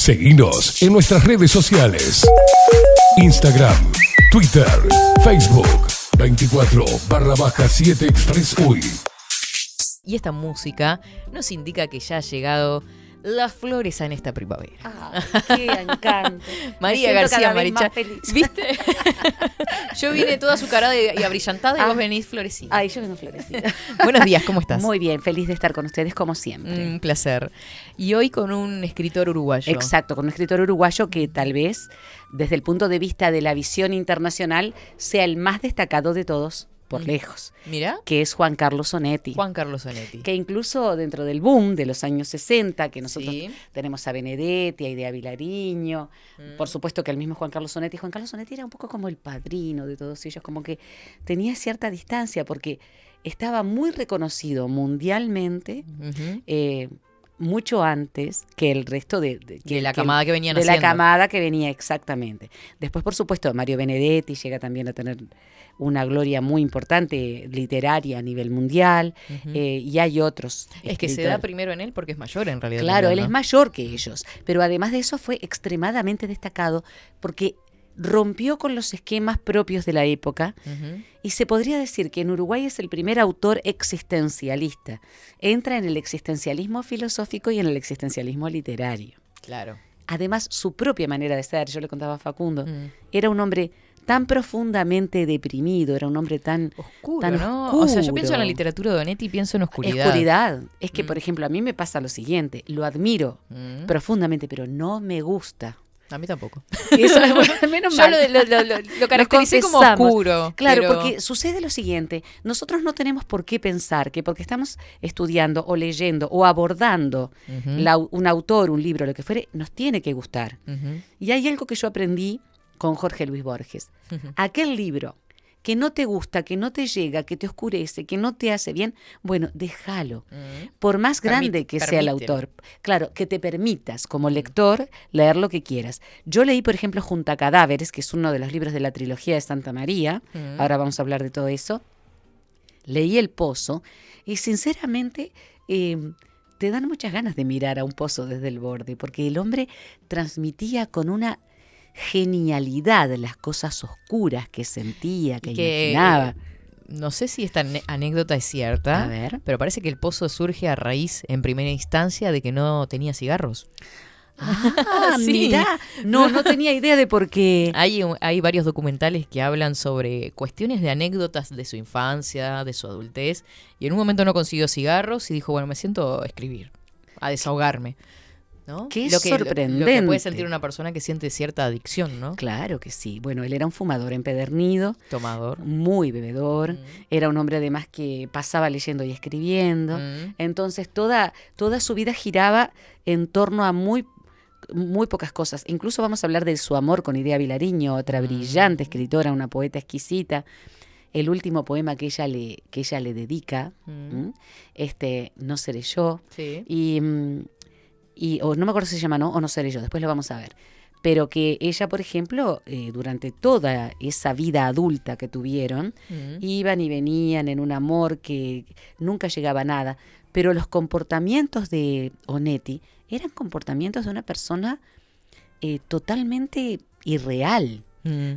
Seguinos en nuestras redes sociales. Instagram, Twitter, Facebook, 24/7 Express UI. Y esta música nos indica que ya ha llegado las flores en esta primavera. ¡Qué encanto! María García Marichal, ¿viste? Yo vine toda azucarada y abrillantada y vos venís florecida. Ay, yo vengo florecida. Buenos días, ¿cómo estás? Muy bien, feliz de estar con ustedes como siempre. Un placer. Y hoy con un escritor uruguayo. Exacto, con un escritor uruguayo que tal vez, desde el punto de vista de la visión internacional, sea el más destacado de todos, por lejos. Mira. Que es Juan Carlos Onetti. Juan Carlos Onetti. Que incluso dentro del boom de los años 60, que nosotros tenemos a Benedetti, a Idea Vilariño, por supuesto que el mismo Juan Carlos Onetti era un poco como el padrino de todos ellos, como que tenía cierta distancia porque estaba muy reconocido mundialmente, mucho antes que el resto de la camada que venían de haciendo. la camada que venía, exactamente. Después, por supuesto, Mario Benedetti llega también a tener una gloria muy importante literaria a nivel mundial, y hay otros. Es que se da primero en él porque es mayor en realidad. Claro, también, él ¿no? es mayor que ellos, pero además de eso fue extremadamente destacado porque rompió con los esquemas propios de la época y se podría decir que en Uruguay es el primer autor existencialista. Entra en el existencialismo filosófico y en el existencialismo literario. Claro. Además, su propia manera de ser, yo le contaba a Facundo, era un hombre tan profundamente deprimido, era un hombre tan oscuro, ¿no? oscuro. O sea, yo pienso en la literatura de Onetti y pienso en oscuridad. Oscuridad. Es que, por ejemplo, a mí me pasa lo siguiente, lo admiro profundamente, pero no me gusta. A mí tampoco. Eso, bueno, menos mal. Yo lo caractericé como oscuro. Claro, pero... porque sucede lo siguiente. Nosotros no tenemos por qué pensar que porque estamos estudiando o leyendo o abordando un autor, un libro, lo que fuere, nos tiene que gustar. Y hay algo que yo aprendí con Jorge Luis Borges. Aquel libro que no te gusta, que no te llega, que te oscurece, que no te hace bien, bueno, déjalo. Por más grande que sea el autor. Claro, que te permitas como lector leer lo que quieras. Yo leí, por ejemplo, Junto a Cadáveres, que es uno de los libros de la trilogía de Santa María. Ahora vamos a hablar de todo eso. Leí El Pozo y sinceramente te dan muchas ganas de mirar a un pozo desde el borde, porque el hombre transmitía con una genialidad las cosas oscuras que sentía, que imaginaba. No sé si esta anécdota es cierta, A ver. pero parece que el pozo surge a raíz, en primera instancia, de que no tenía cigarros. Sí. Mirá, no tenía idea de por qué. Hay varios documentales que hablan sobre cuestiones de anécdotas de su infancia, de su adultez, y en un momento no consiguió cigarros y dijo, bueno, me siento a escribir, a desahogarme. ¿No? Qué lo sorprendente. Lo que puede sentir una persona que siente cierta adicción, ¿no? Claro que sí. Bueno, él era un fumador empedernido. Tomador. Muy bebedor. Era un hombre además que pasaba leyendo y escribiendo. Entonces toda su vida giraba en torno a muy pocas cosas. Incluso vamos a hablar de su amor con Idea Vilariño, otra brillante escritora, una poeta exquisita. El último poema que ella le dedica, No seré yo. Sí. O no me acuerdo si se llama No o No seré yo, después lo vamos a ver. Pero que ella, por ejemplo, durante toda esa vida adulta que tuvieron, iban y venían en un amor que nunca llegaba a nada. Pero los comportamientos de Onetti eran comportamientos de una persona totalmente irreal.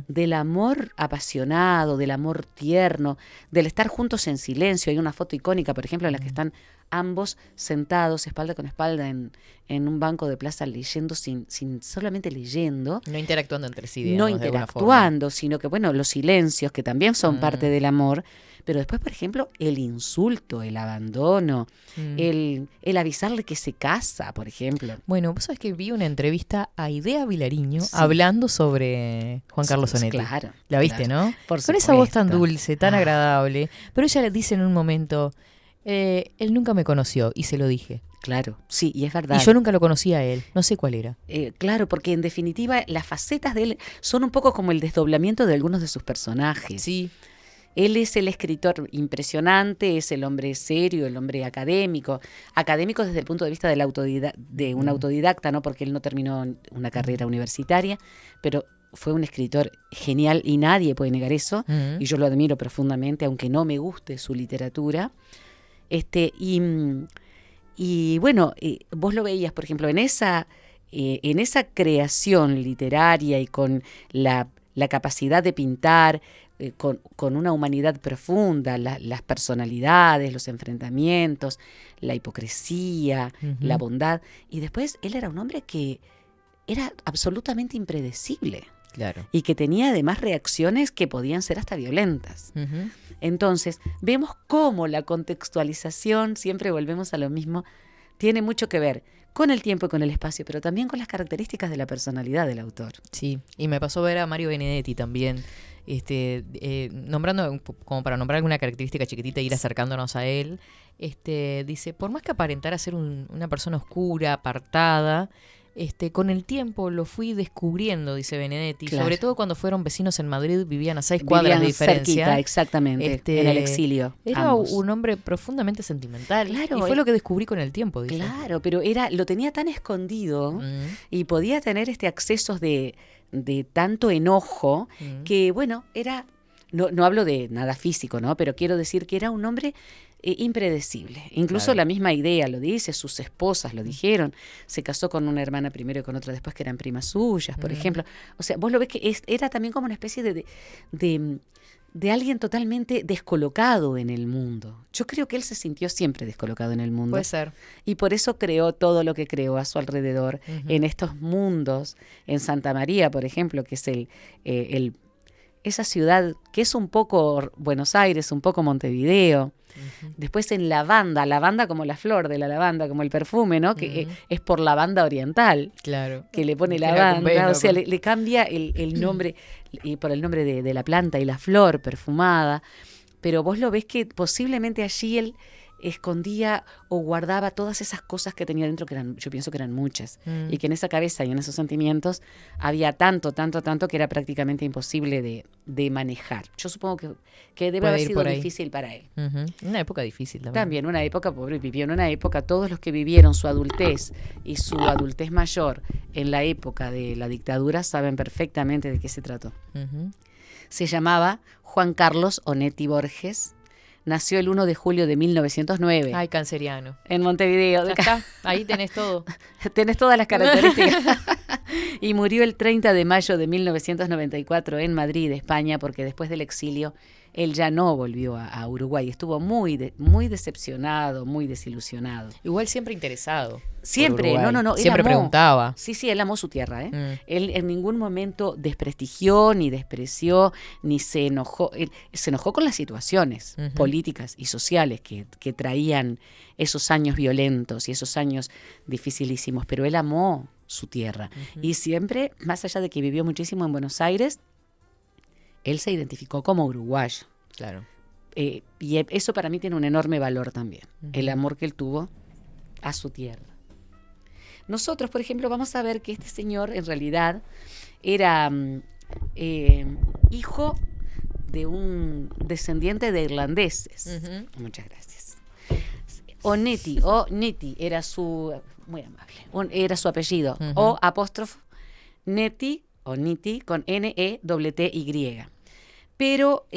Del amor apasionado, del amor tierno, del estar juntos en silencio. Hay una foto icónica, por ejemplo, en la que están ambos sentados, espalda con espalda, en un banco de plaza leyendo, sin solamente leyendo. No interactuando entre sí, digamos, no de alguna interactuando, sino que, bueno, los silencios, que también son parte del amor. Pero después, por ejemplo, el insulto, el abandono, el avisarle que se casa, por ejemplo. Bueno, vos sabés que vi una entrevista a Idea Vilariño hablando sobre Juan Carlos Onetti. Claro. La viste, claro, ¿no? Por Con supuesto. esa voz tan dulce, tan agradable. Pero ella le dice en un momento, él nunca me conoció y se lo dije. Claro, sí, y es verdad. Y yo nunca lo conocía a él, no sé cuál era. Claro, porque en definitiva las facetas de él son un poco como el desdoblamiento de algunos de sus personajes. Sí. Él es el escritor impresionante, es el hombre serio, el hombre académico desde el punto de vista de un autodidacta, ¿no? Porque él no terminó una carrera universitaria, pero fue un escritor genial y nadie puede negar eso, y yo lo admiro profundamente, aunque no me guste su literatura. Y bueno, vos lo veías, por ejemplo, en esa en esa creación literaria y con la capacidad de pintar, con una humanidad profunda, las personalidades, los enfrentamientos, la hipocresía, la bondad. Y después él era un hombre que era absolutamente impredecible. Claro. Y que tenía además reacciones que podían ser hasta violentas. Entonces, vemos cómo la contextualización, siempre volvemos a lo mismo, tiene mucho que ver con el tiempo y con el espacio, pero también con las características de la personalidad del autor. Sí, y me pasó ver a Mario Benedetti también, nombrando, como para nombrar alguna característica chiquitita e ir acercándonos a él. Dice, por más que aparentara ser una persona oscura, apartada, con el tiempo lo fui descubriendo, dice Benedetti, Claro. sobre todo cuando fueron vecinos en Madrid, vivían a 6 cuadras de diferencia. Cerquita, exactamente, en el exilio. Era ambos. un hombre profundamente sentimental. Claro, y fue lo que descubrí con el tiempo, dice. Claro, pero lo tenía tan escondido y podía tener accesos de tanto enojo que, bueno, no hablo de nada físico, ¿no? Pero quiero decir que era un hombre impredecible. Incluso Claro. la misma idea lo dice, sus esposas lo dijeron. Se casó con una hermana primero y con otra después que eran primas suyas, por ejemplo. O sea, vos lo ves que era también como una especie de alguien totalmente descolocado en el mundo. Yo creo que él se sintió siempre descolocado en el mundo. Puede ser. Y por eso creó todo lo que creó a su alrededor, en estos mundos. En Santa María, por ejemplo, que es esa ciudad que es un poco Buenos Aires, un poco Montevideo. Después en lavanda como la flor de la lavanda, como el perfume, ¿no? Que es por lavanda oriental. Claro. Que le pone Que la lavanda, conveno, o sea, pues. le cambia el nombre por el nombre de la planta y la flor perfumada. Pero vos lo ves que posiblemente allí él escondía o guardaba todas esas cosas que tenía dentro, yo pienso que eran muchas, y que en esa cabeza y en esos sentimientos había tanto que era prácticamente imposible de manejar. Yo supongo que debe Puede haber ir sido por ahí. difícil para él. Una época difícil también. También una época, pobre, vivió en una época, todos los que vivieron su adultez y su adultez mayor en la época de la dictadura saben perfectamente de qué se trató. Se llamaba Juan Carlos Onetti Borges. Nació el 1 de julio de 1909 Ay, canceriano. en Montevideo. Ya está, ahí tenés todo. Tenés todas las características. Y murió el 30 de mayo de 1994 en Madrid, España, porque después del exilio él ya no volvió a Uruguay. Estuvo muy decepcionado, muy desilusionado. Igual siempre interesado. Siempre, por Uruguay. no. Él Siempre amó. preguntaba. Sí, él amó su tierra, ¿eh? Él en ningún momento desprestigió, ni despreció, ni se enojó. Él se enojó con las situaciones políticas y sociales que traían esos años violentos y esos años dificilísimos, pero él amó su tierra. Y siempre, más allá de que vivió muchísimo en Buenos Aires, él se identificó como uruguayo. Claro. Y eso para mí tiene un enorme valor también, el amor que él tuvo a su tierra. Nosotros, por ejemplo, vamos a ver que este señor en realidad era hijo de un descendiente de irlandeses. Muchas gracias. Onetti era su, muy amable, era su apellido, o apóstrofo, Netti, o Nitti, con N-E-T-T-Y. Pero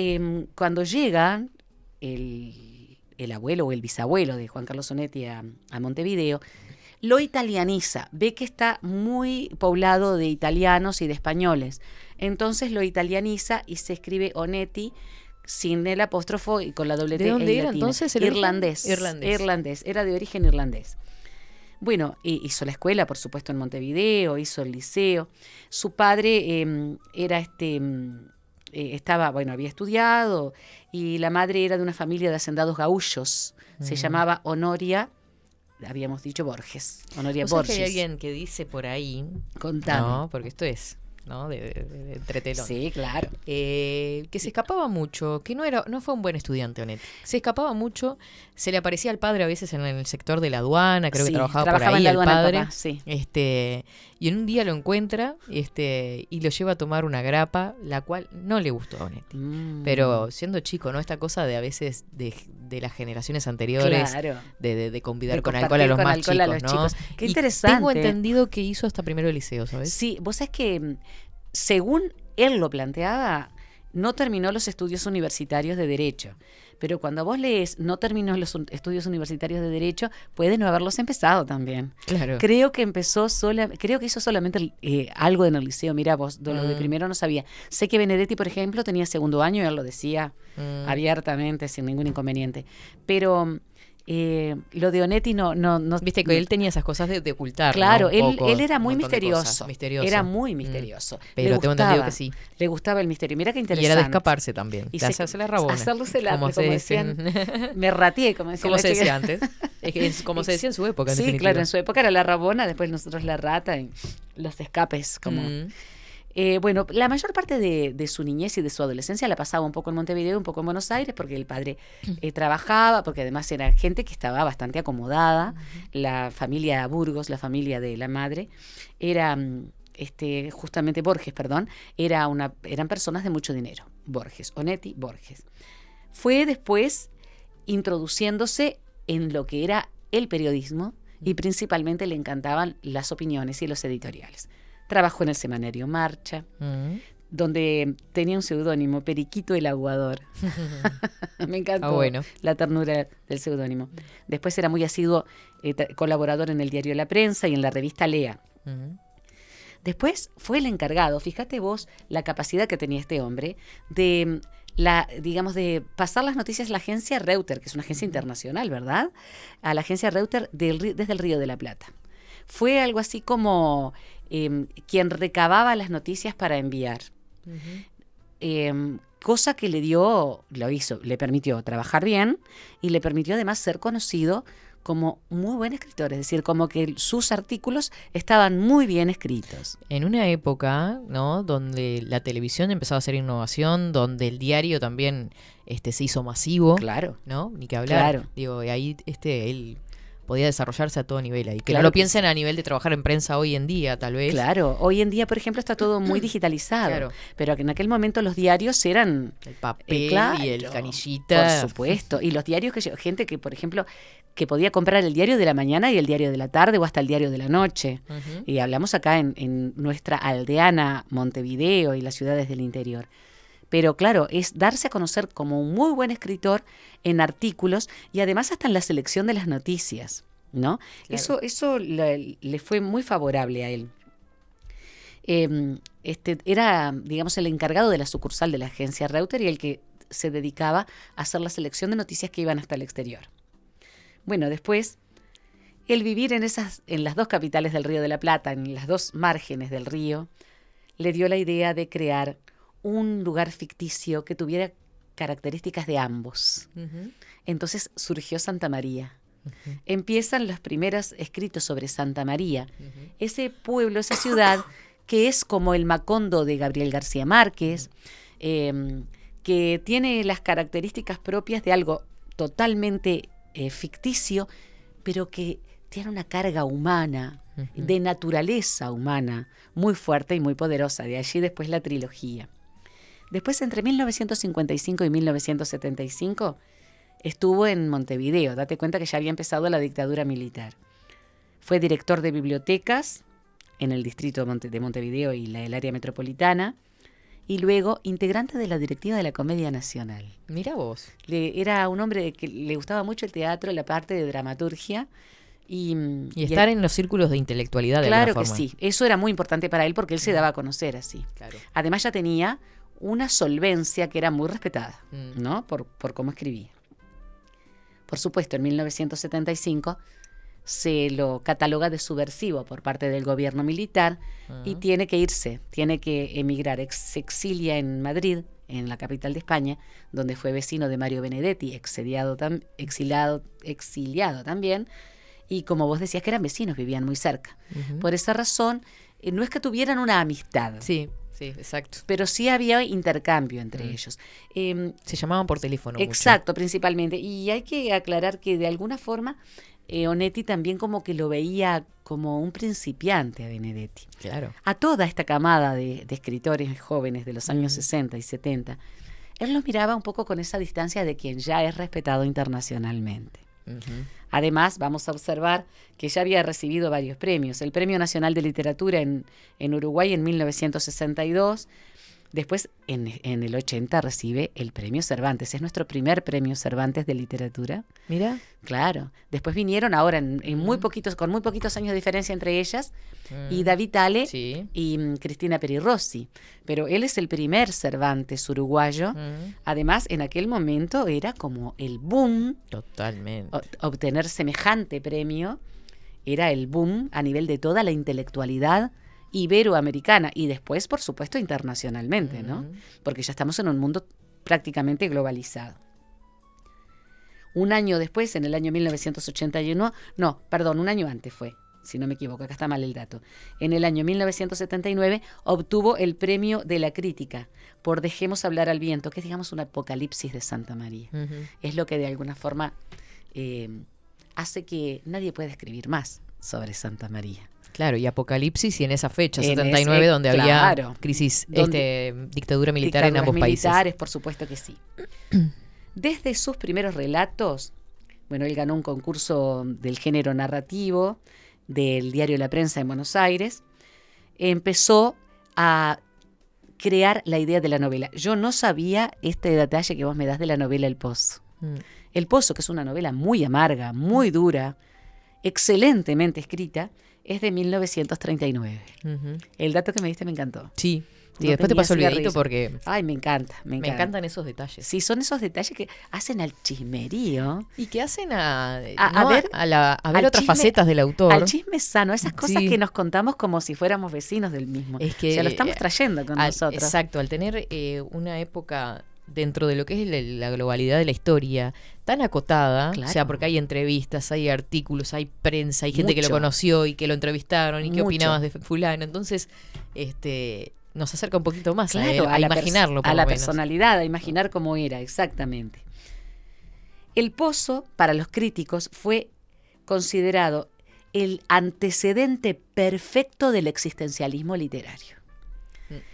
cuando llega el abuelo o el bisabuelo de Juan Carlos Onetti a Montevideo, lo italianiza, ve que está muy poblado de italianos y de españoles. Entonces lo italianiza y se escribe Onetti sin el apóstrofo y con la doble T. ¿De dónde era latina. entonces el Irlandés. Irlandés, era de origen irlandés. Bueno, hizo la escuela, por supuesto, en Montevideo, hizo el liceo. Su padre era había estudiado, y la madre era de una familia de hacendados gaullos. Se llamaba Honoria, habíamos dicho Borges. Honoria ¿Vos sabés Borges. que hay alguien que dice por ahí? Contame. No, porque esto es, ¿no? De entretelón. Sí, claro. Que se escapaba mucho, que no fue un buen estudiante, Onetti. Se escapaba mucho, se le aparecía al padre a veces en el sector de la aduana, creo que Sí, trabajaba por en ahí la el aduana el padre. papá, sí. Y en un día lo encuentra y lo lleva a tomar una grapa, la cual no le gustó a Onetti. Pero siendo chico, ¿no? Esta cosa de a veces de las generaciones anteriores, Claro. de convidar De con compartir alcohol a los con más alcohol chicos, a los ¿no? chicos. Qué Y interesante. tengo entendido que hizo hasta primero el liceo, ¿sabes? Sí, vos sabés que según él lo planteaba, no terminó los estudios universitarios de Derecho. Pero cuando vos lees no terminó los estudios universitarios de Derecho, puede no haberlos empezado también. Claro. Creo que hizo solamente algo en el liceo. Mira vos, de lo de primero no sabía. Sé que Benedetti, por ejemplo, tenía segundo año y él lo decía abiertamente, sin ningún inconveniente. Pero lo de Onetti no. Viste que él tenía esas cosas de ocultar. Claro, ¿no? Un poco, él era muy un montón de cosas. misterioso. Misterioso. Era muy misterioso. Pero tengo entendido que sí. Le gustaba el misterio. Mira qué Y interesante. era de escaparse también. Y De hacerse la rabona. hacerse la como se decían. decían. Me rateé, como decía Como la se chica. decía antes. Es como se decía en su época, en Sí, definitiva. claro, en su época era la rabona, después nosotros la rata y los escapes. Como bueno, la mayor parte de su niñez y de su adolescencia la pasaba un poco en Montevideo, un poco en Buenos Aires, porque el padre trabajaba, porque además era gente que estaba bastante acomodada. La familia Burgos, la familia de la madre, era justamente Borges, perdón, eran personas de mucho dinero. Borges, Onetti, Borges. Fue después introduciéndose en lo que era el periodismo y principalmente le encantaban las opiniones y los editoriales. Trabajó en el semanario Marcha, donde tenía un seudónimo, Periquito el Aguador. Me encantó la ternura del seudónimo. Después era muy asiduo colaborador en el diario La Prensa y en la revista Lea. Después fue el encargado, fíjate vos la capacidad que tenía este hombre de pasar las noticias a la agencia Reuter, que es una agencia internacional, ¿verdad? A la agencia Reuter desde el Río de la Plata. Fue algo así como quien recababa las noticias para enviar. Cosa que le permitió trabajar bien y le permitió además ser conocido como muy buen escritor, es decir, como que sus artículos estaban muy bien escritos. En una época, ¿no?, donde la televisión empezaba a hacer innovación, donde el diario también se hizo masivo, claro, ¿no? Ni que hablar. Claro. Digo, y ahí él podía desarrollarse a todo nivel ahí. Que Claro no lo que piensen a nivel de trabajar en prensa hoy en día, tal vez. Claro, hoy en día, por ejemplo, está todo muy digitalizado. Claro. Pero en aquel momento los diarios eran El papel claro, y el canillita. Por supuesto. Y los diarios gente que, por ejemplo, que podía comprar el diario de la mañana y el diario de la tarde o hasta el diario de la noche. Y hablamos acá en nuestra aldeana Montevideo y las ciudades del interior. Pero claro, es darse a conocer como un muy buen escritor en artículos y además hasta en la selección de las noticias, ¿no? Claro. Eso le fue muy favorable a él. Era, digamos, el encargado de la sucursal de la agencia Reuter y el que se dedicaba a hacer la selección de noticias que iban hasta el exterior. Bueno, después, el vivir en las dos capitales del Río de la Plata, en las dos márgenes del río, le dio la idea de crear un lugar ficticio que tuviera características de ambos. Entonces surgió Santa María. Empiezan los primeros escritos sobre Santa María, ese pueblo, esa ciudad que es como el Macondo de Gabriel García Márquez, que tiene las características propias de algo totalmente ficticio, pero que tiene una carga humana, de naturaleza humana, muy fuerte y muy poderosa. De allí después la trilogía. Después, entre 1955 y 1975, estuvo en Montevideo. Date cuenta que ya había empezado la dictadura militar. Fue director de bibliotecas en el distrito de Montevideo y el área metropolitana. Y luego integrante de la directiva de la Comedia Nacional. Mira vos. Era un hombre que le gustaba mucho el teatro, la parte de dramaturgia. Y estar en los círculos de intelectualidad de claro alguna que forma. Sí, eso era muy importante para él porque él se daba a conocer así. Claro. Además ya tenía una solvencia que era muy respetada, ¿no? Por cómo escribía. Por supuesto, en 1975 se lo cataloga de subversivo por parte del gobierno militar y tiene que irse, tiene que emigrar. Se exilia en Madrid, en la capital de España, donde fue vecino de Mario Benedetti, exiliado también. Y como vos decías que eran vecinos, vivían muy cerca. Por esa razón, no es que tuvieran una amistad. Sí, exacto. Pero sí había intercambio entre ellos. Se llamaban por teléfono. Exacto, mucho. Principalmente. Y hay que aclarar que de alguna forma Onetti también como que lo veía como un principiante a Benedetti. Claro. A toda esta camada de escritores jóvenes de los años 60 y 70, él los miraba un poco con esa distancia de quien ya es respetado internacionalmente. Además, vamos a observar que ya había recibido varios premios. El Premio Nacional de Literatura en Uruguay en 1962, Después, en el 80, recibe el premio Cervantes. Es nuestro primer premio Cervantes de literatura. Mira. Claro. Después vinieron ahora con muy poquitos años de diferencia entre ellas, y David Ale Sí. y Cristina Peri Rossi. Pero él es el primer Cervantes uruguayo. Además, en aquel momento era como el boom. Totalmente. Obtener semejante premio era el boom a nivel de toda la intelectualidad iberoamericana y después, por supuesto, internacionalmente, ¿no? Porque ya estamos en un mundo prácticamente globalizado. Un año después, en el año 1981, un año antes fue, si no me equivoco, acá está mal el dato. En el año 1979 obtuvo el premio de la crítica por Dejemos hablar al viento, que es, digamos, un apocalipsis de Santa María. Es lo que de alguna forma hace que nadie pueda escribir más sobre Santa María. Claro, y Apocalipsis y en esa fecha, 79, donde había crisis, dictadura militar en ambos países. Militares, por supuesto que sí. Desde sus primeros relatos, bueno, él ganó un concurso del género narrativo del diario La Prensa en Buenos Aires, empezó a crear la idea de la novela. Yo no sabía este detalle que vos me das de la novela El Pozo. El Pozo, que es una novela muy amarga, muy dura, excelentemente escrita, es de 1939. El dato que me diste me encantó. Sí. No Después te tenía paso el videito cigarrillo. porque Ay, me encanta. me encantan esos detalles. Sí, son esos detalles que hacen al chismerío. Y que hacen a ver al otras chisme- facetas del autor. Al chisme sano, esas cosas Sí. que nos contamos como si fuéramos vecinos del mismo. Es que, o sea, lo estamos trayendo con nosotros. Exacto, al tener una época dentro de lo que es la globalidad de la historia tan acotada, Claro. o sea, porque hay entrevistas, hay artículos, hay prensa, hay gente que lo Mucho. conoció y que lo entrevistaron y qué Mucho. opinabas de fulano, entonces nos acerca un poquito más Claro, a la imaginarlo, por a la lo menos. personalidad, a imaginar cómo era, exactamente. El Pozo, para los críticos, fue considerado el antecedente perfecto del existencialismo literario.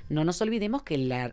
No nos olvidemos que la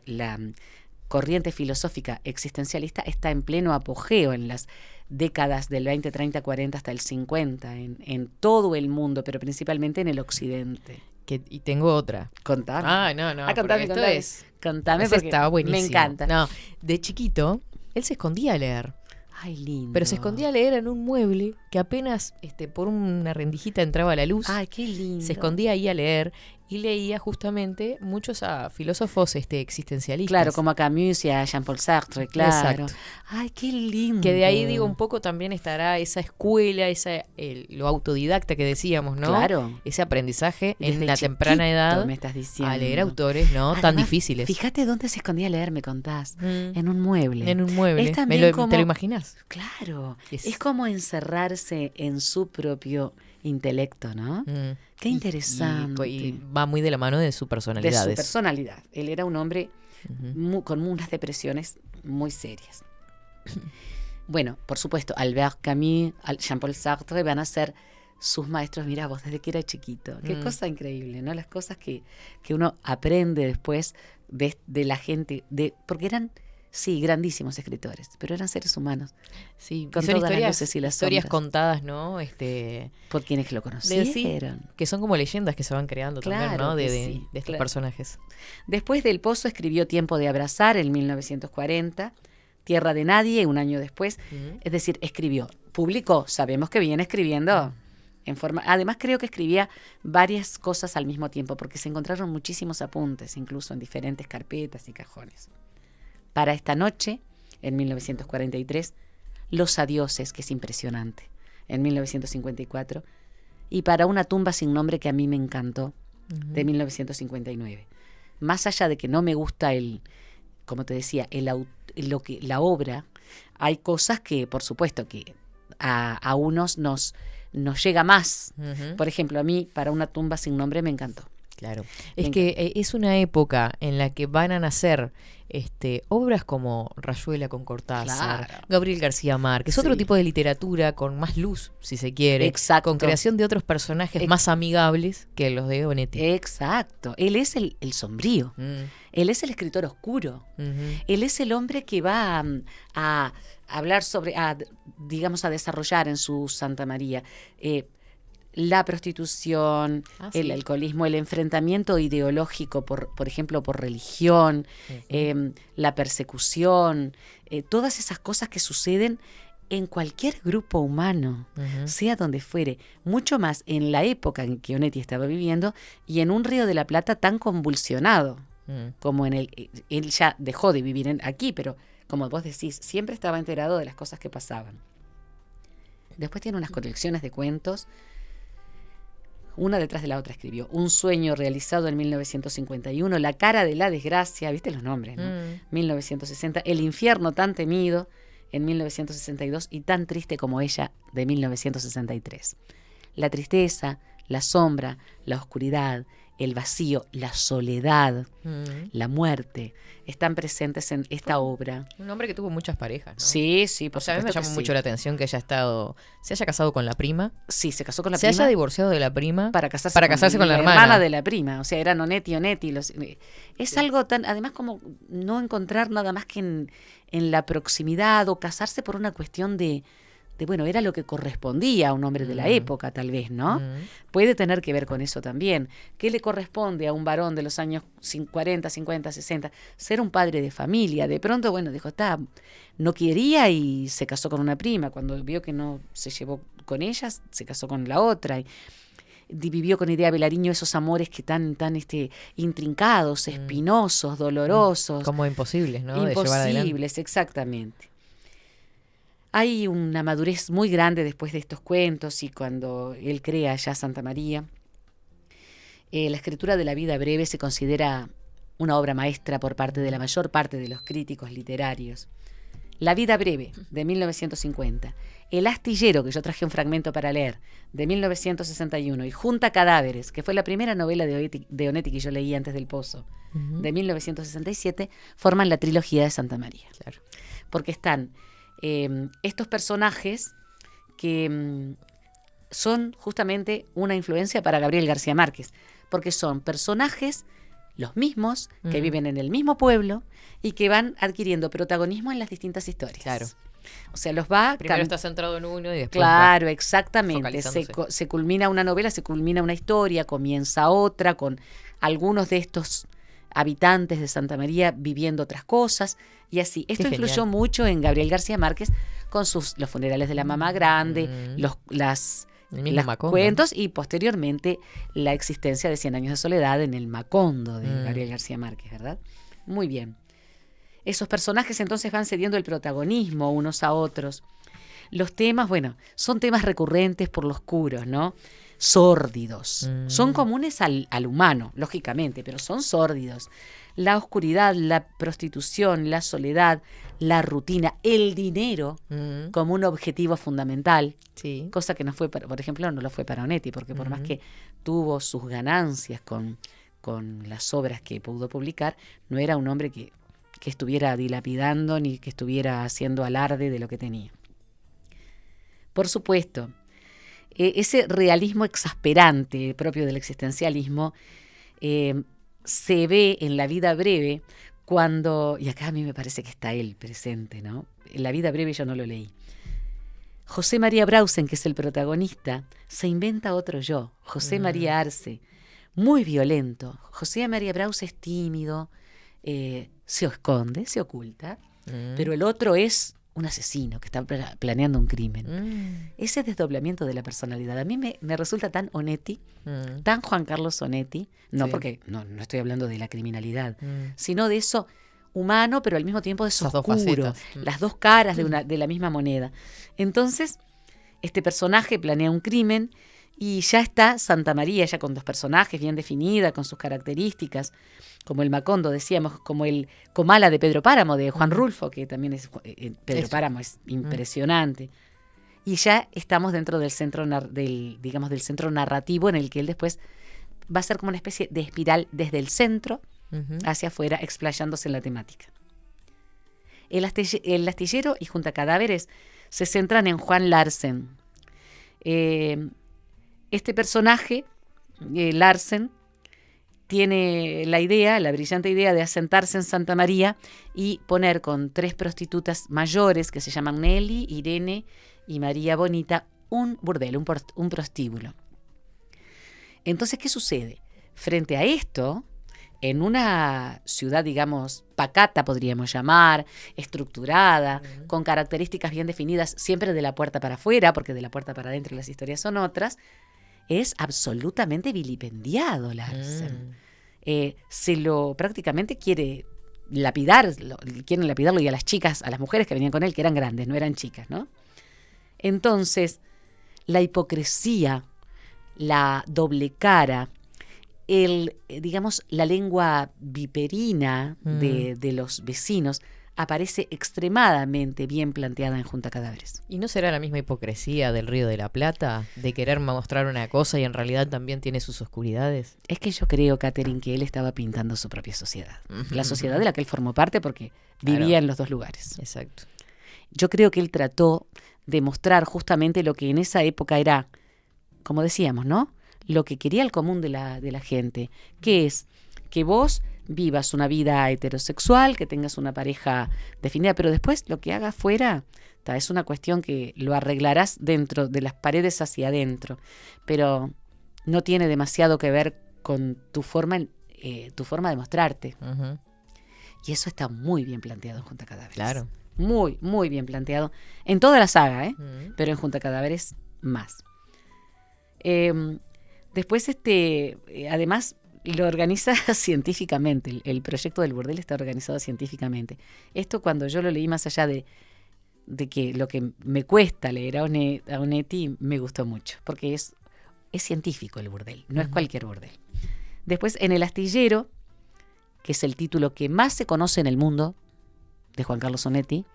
corriente filosófica existencialista está en pleno apogeo en las décadas del 20, 30, 40 hasta el 50, en todo el mundo, pero principalmente en el occidente. Y tengo otra. Contame. No. Contame, porque contame ese porque estaba buenísimo. me encanta. No, de chiquito, él se escondía a leer. Ay, lindo. Pero se escondía a leer en un mueble que apenas por una rendijita entraba la luz. Ay, qué lindo. Se escondía ahí a leer y leía justamente muchos a filósofos existencialistas. Claro, como a Camus y a Jean-Paul Sartre, claro. Exacto. Ay, qué lindo. Que de ahí, digo, un poco también estará esa escuela, lo autodidacta que decíamos, ¿no? Claro. Ese aprendizaje Desde en la temprana chiquito edad me estás diciendo. a leer autores, ¿no? Tan Además, difíciles. Fíjate dónde se escondía a leer, me contás. Mm. En un mueble. En un mueble. Es también como, ¿Te lo imaginas? Claro. Es- Es como encerrarse en su propio intelecto, ¿no? Mm. Qué interesante. Y va muy de la mano de su De personalidad. su personalidad. Él era un hombre Ujú. con unas depresiones muy serias. Bueno, por supuesto, Albert Camus, Jean-Paul Sartre van a ser sus maestros, mira vos, desde que era chiquito. Qué cosa increíble, ¿no? Las cosas que uno aprende después de la gente, porque eran, sí, grandísimos escritores, pero eran seres humanos, Sí, con y son todas las historias, luces y las historias sombras. contadas, ¿no? Por quienes lo conocieron. Que son como leyendas que se van creando también, Claro ¿no? que De sí, estos claro. personajes. Después del Pozo escribió Tiempo de abrazar en 1940, Tierra de nadie un año después. Es decir, escribió, publicó, sabemos que viene escribiendo en forma. Además creo que escribía varias cosas al mismo tiempo, porque se encontraron muchísimos apuntes, incluso en diferentes carpetas y cajones. Para esta noche, en 1943, Los adioses, que es impresionante, en 1954, y Para una tumba sin nombre, que a mí me encantó, de 1959. Más allá de que no me gusta como te decía, la obra, hay cosas que, por supuesto, que a unos nos llega más. Ujú. Por ejemplo, a mí, Para una tumba sin nombre, me encantó. Claro. Es que es una época en la que van a nacer obras como Rayuela con Cortázar, Claro. Gabriel García Márquez, otro Sí. tipo de literatura con más luz, si se quiere, Exacto. con creación de otros personajes más amigables que los de Onetti. Exacto. Él es el sombrío. Él es el escritor oscuro. Ujú. Él es el hombre que va a hablar sobre, digamos, a desarrollar en su Santa María la prostitución, el alcoholismo, el enfrentamiento ideológico, por ejemplo, por religión, la persecución, todas esas cosas que suceden en cualquier grupo humano, sea donde fuere, mucho más en la época en que Onetti estaba viviendo y en un Río de la Plata tan convulsionado, como él ya dejó de vivir aquí, pero como vos decís, siempre estaba enterado de las cosas que pasaban. Después tiene unas colecciones de cuentos, una detrás de la otra escribió. Un sueño realizado en 1951, La cara de la desgracia, ¿viste los nombres, no? 1960, El infierno tan temido, en 1962, y Tan triste como ella, de 1963. La tristeza, la sombra, la oscuridad, el vacío, la soledad, la muerte, están presentes en esta obra. Un hombre que tuvo muchas parejas, ¿no? Sí, por supuesto. A mí me llamó mucho la atención que ella se haya casado con la prima. Sí, se casó con la prima. Se haya divorciado de la prima para casarse con la hermana de la prima. O sea, eran Onetti. Es algo tan, además, como no encontrar nada más que en la proximidad o casarse por una cuestión de bueno, era lo que correspondía a un hombre de la época, tal vez, ¿no? Puede tener que ver con eso también. ¿Qué le corresponde a un varón de los años 40, 50, 60? Ser un padre de familia. De pronto, bueno, dijo, no quería y se casó con una prima. Cuando vio que no se llevó con ella, se casó con la otra. Y vivió con Idea Belariño esos amores que tan intrincados, espinosos, dolorosos. Como imposibles, ¿no? Imposibles, de llevar adelante. Exactamente. Hay una madurez muy grande después de estos cuentos y cuando él crea ya Santa María. La escritura de La vida breve se considera una obra maestra por parte de la mayor parte de los críticos literarios. La vida breve, de 1950. El astillero, que yo traje un fragmento para leer, de 1961. Y Junta cadáveres, que fue la primera novela de Onetti que yo leí antes del Pozo, de 1967, forman la trilogía de Santa María. Claro. Porque están estos personajes que son justamente una influencia para Gabriel García Márquez, porque son personajes los mismos, que viven en el mismo pueblo y que van adquiriendo protagonismo en las distintas historias. Claro. O sea, los va... Primero está centrado en uno y después claro, exactamente. Se culmina una novela, se culmina una historia, comienza otra, con algunos de estos habitantes de Santa María viviendo otras cosas, y así. Esto influyó mucho en Gabriel García Márquez con los funerales de la mamá grande, los cuentos, y posteriormente la existencia de 100 años de soledad en el Macondo de Gabriel García Márquez, ¿verdad? Muy bien. Esos personajes entonces van cediendo el protagonismo unos a otros. Los temas, bueno, son temas recurrentes por lo oscuros, ¿no? Sórdidos. Son comunes al humano, lógicamente, pero son sórdidos. La oscuridad, la prostitución, la soledad, la rutina, el dinero como un objetivo fundamental. Sí. Cosa que no fue, por ejemplo, no lo fue para Onetti, porque por más que tuvo sus ganancias con las obras que pudo publicar, no era un hombre que estuviera dilapidando ni que estuviera haciendo alarde de lo que tenía. Por supuesto, ese realismo exasperante propio del existencialismo se ve en La vida breve cuando, y acá a mí me parece que está él presente, ¿no? En La vida breve yo no lo leí. José María Brausen, que es el protagonista, se inventa otro yo, José María Arce, muy violento. José María Brausen es tímido, se esconde, se oculta, pero el otro es un asesino que está planeando un crimen. Ese desdoblamiento de la personalidad a mí me resulta tan Onetti, tan Juan Carlos Onetti, no porque no estoy hablando de la criminalidad, sino de eso humano, pero al mismo tiempo de eso oscuro, las dos caras de la misma moneda. Entonces, este personaje planea un crimen y ya está Santa María, ya con dos personajes bien definida, con sus características, como el Macondo, decíamos, como el Comala de Pedro Páramo, de Juan Rulfo, que también es Pedro Páramo, es impresionante. Y ya estamos dentro del centro del centro narrativo en el que él después va a ser como una especie de espiral desde el centro hacia afuera, explayándose en la temática. El astillero y Junta cadáveres se centran en Juan Larsen. Este personaje, Larsen, tiene la brillante idea de asentarse en Santa María y poner con 3 prostitutas mayores que se llaman Nelly, Irene y María Bonita un burdel, un prostíbulo. Entonces, ¿qué sucede? Frente a esto, en una ciudad, digamos, pacata, podríamos llamar, estructurada, con características bien definidas, siempre de la puerta para afuera, porque de la puerta para adentro las historias son otras, es absolutamente vilipendiado Larsen. Se lo prácticamente quiere quieren lapidarlo, y a las chicas, a las mujeres que venían con él, que eran grandes, no eran chicas, ¿no? Entonces, la hipocresía, la doble cara, digamos, la lengua viperina de los vecinos aparece extremadamente bien planteada en Junta Cadáveres. ¿Y no será la misma hipocresía del Río de la Plata, de querer mostrar una cosa y en realidad también tiene sus oscuridades? Es que yo creo, Catherine, que él estaba pintando su propia sociedad. La sociedad de la que él formó parte porque vivía en los dos lugares. Exacto. Yo creo que él trató de mostrar justamente lo que en esa época era, como decíamos, ¿no? Lo que quería el común de la gente, que es que vos vivas una vida heterosexual, que tengas una pareja definida, pero después lo que hagas fuera es una cuestión que lo arreglarás dentro de las paredes hacia adentro, pero no tiene demasiado que ver con tu forma de mostrarte. Y eso está muy bien planteado en Junta Cadáveres. Claro. Muy, muy bien planteado. En toda la saga, pero en Junta Cadáveres más. Después, además, lo organiza científicamente. El proyecto del burdel está organizado científicamente. Esto, cuando yo lo leí, más allá de que lo que me cuesta leer a Onetti, me gustó mucho, porque es científico el burdel, no es cualquier burdel. Después, en El astillero, que es el título que más se conoce en el mundo, de Juan Carlos Onetti,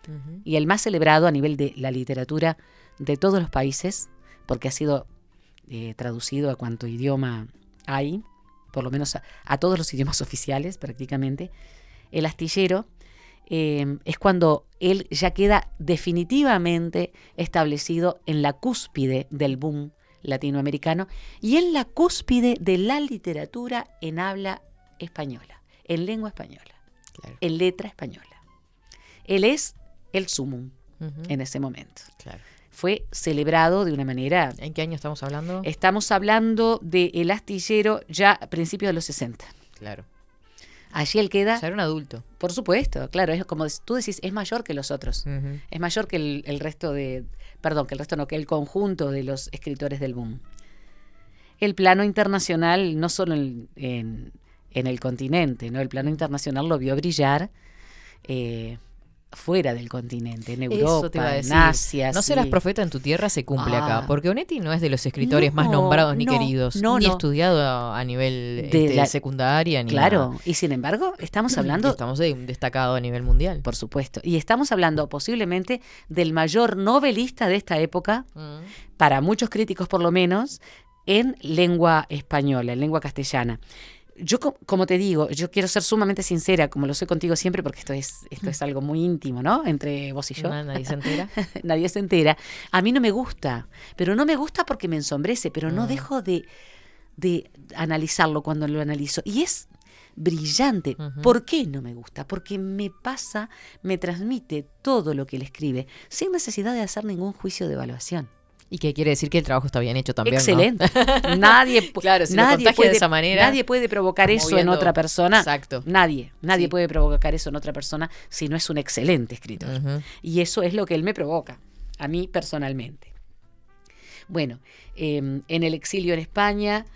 y el más celebrado a nivel de la literatura de todos los países, porque ha sido traducido a cuanto idioma hay, por lo menos a todos los idiomas oficiales prácticamente. El astillero es cuando él ya queda definitivamente establecido en la cúspide del boom latinoamericano y en la cúspide de la literatura en habla española, en lengua española, claro, en letra española. Él es el sumum en ese momento. Claro. Fue celebrado de una manera... ¿En qué año estamos hablando? Estamos hablando de El astillero ya a principios de los 60. Claro. Allí él queda... Ya era un adulto. Por supuesto, claro. Es como tú decís, es mayor que los otros. Es mayor que el resto de... Perdón, que el resto no, que el conjunto de los escritores del boom. El plano internacional, no solo en el continente, ¿no? El plano internacional lo vio brillar... fuera del continente, en Europa, en Asia. No serás profeta en tu tierra se cumple acá, porque Onetti no es de los escritores más nombrados ni queridos, ni estudiado a nivel de secundaria. Claro, y sin embargo estamos hablando... Estamos de un destacado a nivel mundial. Por supuesto, y estamos hablando posiblemente del mayor novelista de esta época, para muchos críticos por lo menos, en lengua española, en lengua castellana. Yo, como te digo, yo quiero ser sumamente sincera, como lo soy contigo siempre, porque esto es algo muy íntimo, ¿no? Entre vos y yo. Nadie se entera. Nadie se entera. A mí no me gusta, pero no me gusta porque me ensombrece, pero no dejo de analizarlo cuando lo analizo. Y es brillante. ¿Por qué no me gusta? Porque me transmite todo lo que él escribe, sin necesidad de hacer ningún juicio de evaluación. Y que quiere decir que el trabajo está bien hecho también, excelente. ¿no? Nadie, claro, si nadie puede, de esa manera, nadie puede provocar eso en otra persona. Exacto. Nadie puede provocar eso en otra persona si no es un excelente escritor. Y eso es lo que él me provoca, a mí personalmente. Bueno, en El exilio en España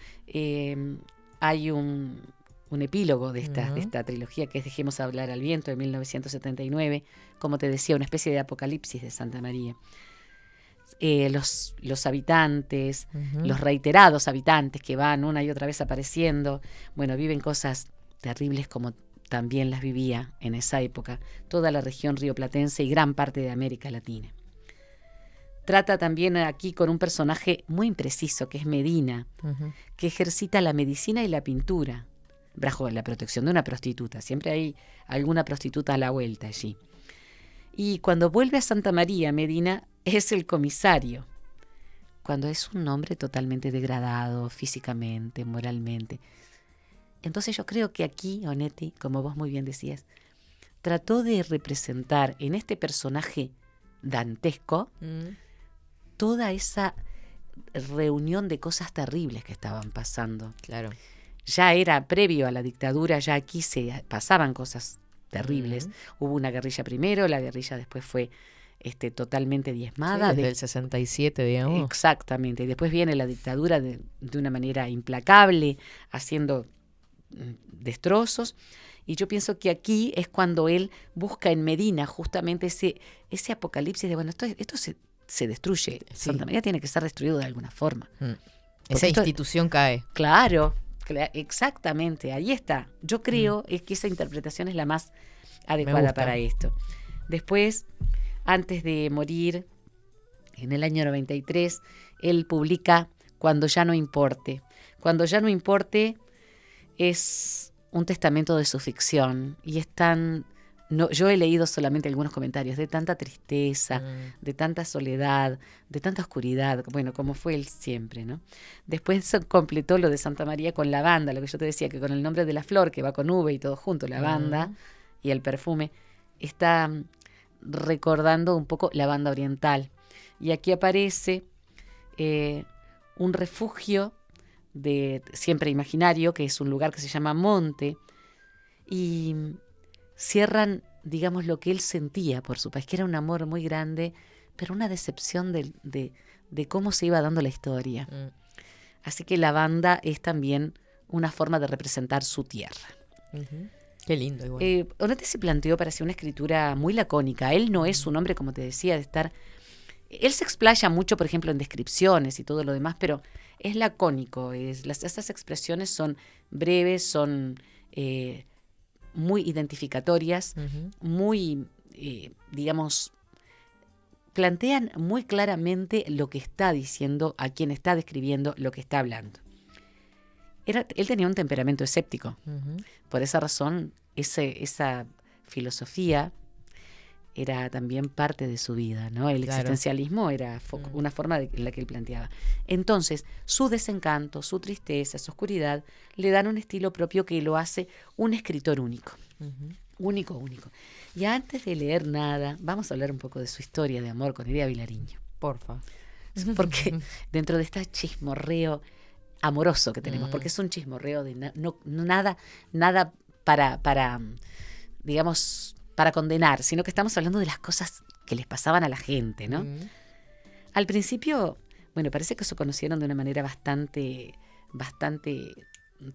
hay un epílogo de esta trilogía que es Dejemos hablar al viento, de 1979. Como te decía, una especie de apocalipsis de Santa María. Los habitantes, los reiterados habitantes que van una y otra vez apareciendo, bueno, viven cosas terribles como también las vivía en esa época toda la región rioplatense y gran parte de América Latina. Trata también aquí con un personaje muy impreciso, que es Medina, que ejercita la medicina y la pintura bajo la protección de una prostituta. Siempre hay alguna prostituta a la vuelta allí. Y cuando vuelve a Santa María, Medina es el comisario, cuando es un hombre totalmente degradado físicamente, moralmente. Entonces yo creo que aquí Onetti, como vos muy bien decías, trató de representar en este personaje dantesco toda esa reunión de cosas terribles que estaban pasando. Claro. Ya era previo a la dictadura, ya aquí se pasaban cosas terribles. Hubo una guerrilla primero, la guerrilla después fue totalmente diezmada. Sí, desde el 67, digamos. Exactamente. Y después viene la dictadura de una manera implacable, haciendo destrozos. Y yo pienso que aquí es cuando él busca en Medina justamente ese apocalipsis de, bueno, esto se destruye. Sí. Santa María tiene que ser destruido de alguna forma. Esa institución cae. Claro, exactamente, ahí está. Yo creo que esa interpretación es la más adecuada para esto. Después, antes de morir, en el año 93, él publica Cuando ya no importe. Cuando ya no importe es un testamento de su ficción y es tan... No, yo he leído solamente algunos comentarios de tanta tristeza, de tanta soledad, de tanta oscuridad, bueno, como fue él siempre, ¿no? Después completó lo de Santa María con lavanda, lo que yo te decía, que con el nombre de la flor, que va con V y todo junto, lavanda, y el perfume, está recordando un poco la banda oriental. Y aquí aparece un refugio siempre imaginario, que es un lugar que se llama Monte, y cierran, digamos, lo que él sentía por su país, que era un amor muy grande, pero una decepción de cómo se iba dando la historia. Así que la banda es también una forma de representar su tierra. Qué lindo. Igual. Onetti se planteó para hacer una escritura muy lacónica. Él no es un hombre, como te decía, de estar... Él se explaya mucho, por ejemplo, en descripciones y todo lo demás, pero es lacónico. Esas expresiones son breves, son muy identificatorias, muy, digamos, plantean muy claramente lo que está diciendo a quien está describiendo lo que está hablando. Él tenía un temperamento escéptico. Por esa razón, esa filosofía era también parte de su vida, ¿no? El existencialismo era una forma en la que él planteaba. Entonces, su desencanto, su tristeza, su oscuridad, le dan un estilo propio que lo hace un escritor único. Único. Y antes de leer nada, vamos a hablar un poco de su historia de amor con Edea Vilariño. Porfa. Porque dentro de este chismorreo amoroso que tenemos, porque es un chismorreo de nada para, digamos, para condenar, sino que estamos hablando de las cosas que les pasaban a la gente, ¿no? Al principio, bueno, parece que se conocieron de una manera bastante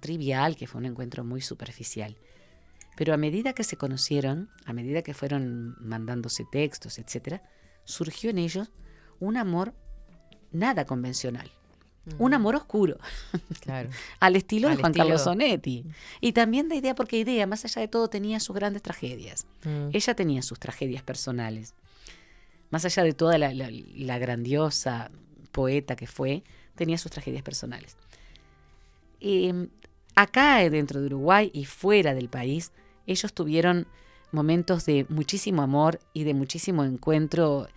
trivial, que fue un encuentro muy superficial. Pero a medida que se conocieron, a medida que fueron mandándose textos, etcétera, surgió en ellos un amor nada convencional. Un amor oscuro, claro. al estilo de Juan Carlos Onetti. Y también de Edea, porque Edea, más allá de todo, tenía sus grandes tragedias. Ella tenía sus tragedias personales. Más allá de toda la grandiosa poeta que fue, tenía sus tragedias personales. Acá, dentro de Uruguay y fuera del país, ellos tuvieron momentos de muchísimo amor y de muchísimo encuentro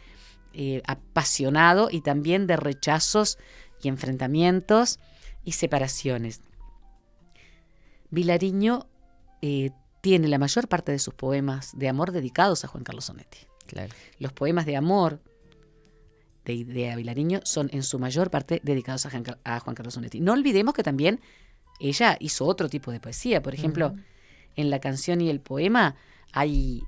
apasionado y también de rechazos y enfrentamientos y separaciones. Vilariño tiene la mayor parte de sus poemas de amor dedicados a Juan Carlos Onetti. Claro. Los poemas de amor de Edea Vilariño son en su mayor parte dedicados a Juan Carlos Onetti. No olvidemos que también ella hizo otro tipo de poesía. Por ejemplo, en la canción y el poema hay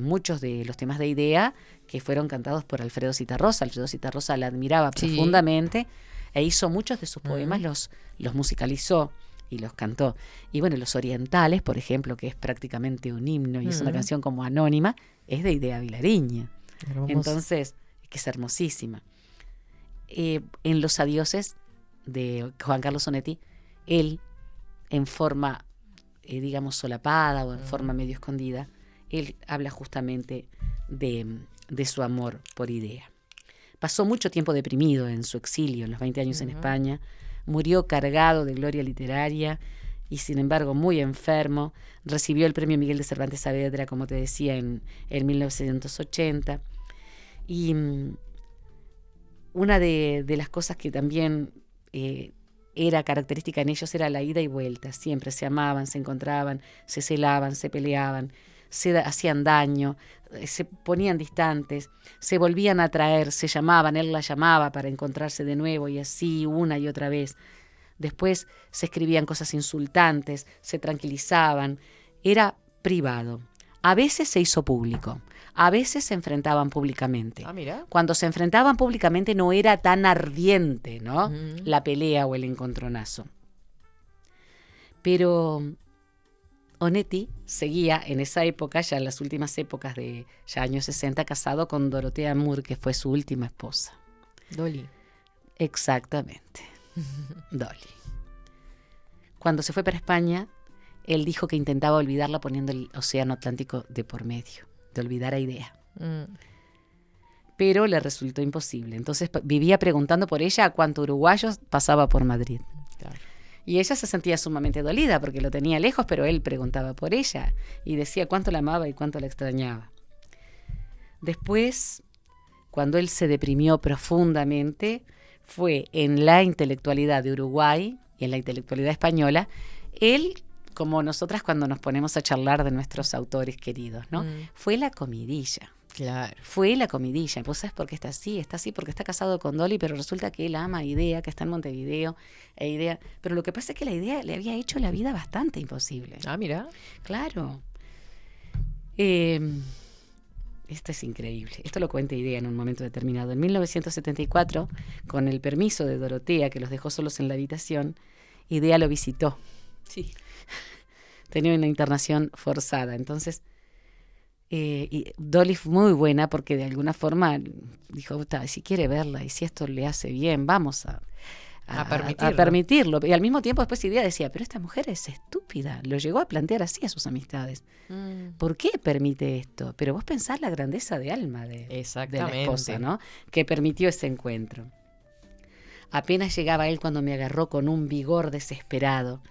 muchos de los temas de Edea que fueron cantados por Alfredo Zitarrosa. Alfredo Zitarrosa la admiraba profundamente e hizo muchos de sus poemas, los musicalizó y los cantó. Y bueno, los orientales, por ejemplo, que es prácticamente un himno y es una canción como anónima, es de Edea Vilariño. Entonces, que es hermosísima. En Los adioses de Juan Carlos Onetti, él, en forma, digamos, solapada o en forma medio escondida, él habla justamente de su amor por Edea. Pasó mucho tiempo deprimido en su exilio, en los 20 años en España. Murió cargado de gloria literaria y, sin embargo, muy enfermo. Recibió el premio Miguel de Cervantes Saavedra, como te decía, en 1980. Y una de las cosas que también era característica en ellos era la ida y vuelta. Siempre se amaban, se encontraban, se celaban, se peleaban, se hacían daño, se ponían distantes, se volvían a traer, se llamaban, él la llamaba para encontrarse de nuevo y así una y otra vez. Después se escribían cosas insultantes, se tranquilizaban. Era privado. A veces se hizo público, a veces se enfrentaban públicamente. Mira. Cuando se enfrentaban públicamente no era tan ardiente, ¿no? La pelea o el encontronazo. Pero Onetti seguía en esa época, ya en las últimas épocas de ya años 60, casado con Dorothea Moore, que fue su última esposa. Dolly. Exactamente. Dolly. Cuando se fue para España, él dijo que intentaba olvidarla poniendo el océano Atlántico de por medio, de olvidar a Idea. Pero le resultó imposible. Entonces vivía preguntando por ella a cuánto uruguayos pasaba por Madrid. Claro. Y ella se sentía sumamente dolida porque lo tenía lejos, pero él preguntaba por ella y decía cuánto la amaba y cuánto la extrañaba. Después, cuando él se deprimió profundamente, fue en la intelectualidad de Uruguay y en la intelectualidad española, él, como nosotras cuando nos ponemos a charlar de nuestros autores queridos, ¿no? Fue la comidilla. Claro. Fue la comidilla. ¿Vos sabés por qué está así porque está casado con Dolly, pero resulta que él ama a Idea, que está en Montevideo, Idea. Pero lo que pasa es que la Idea le había hecho la vida bastante imposible. Mira. Claro. Esto es increíble. Esto lo cuenta Idea en un momento determinado. En 1974, con el permiso de Dorothea, que los dejó solos en la habitación, Idea lo visitó. Sí. Tenía una internación forzada. Entonces, y Dolly fue muy buena porque de alguna forma dijo, si quiere verla y si esto le hace bien, vamos a permitirlo. Y al mismo tiempo después Idea decía, pero esta mujer es estúpida. Lo llegó a plantear así a sus amistades. ¿Por qué permite esto? Pero vos pensás la grandeza de alma de la esposa, ¿no? Que permitió ese encuentro. Apenas llegaba él cuando me agarró con un vigor desesperado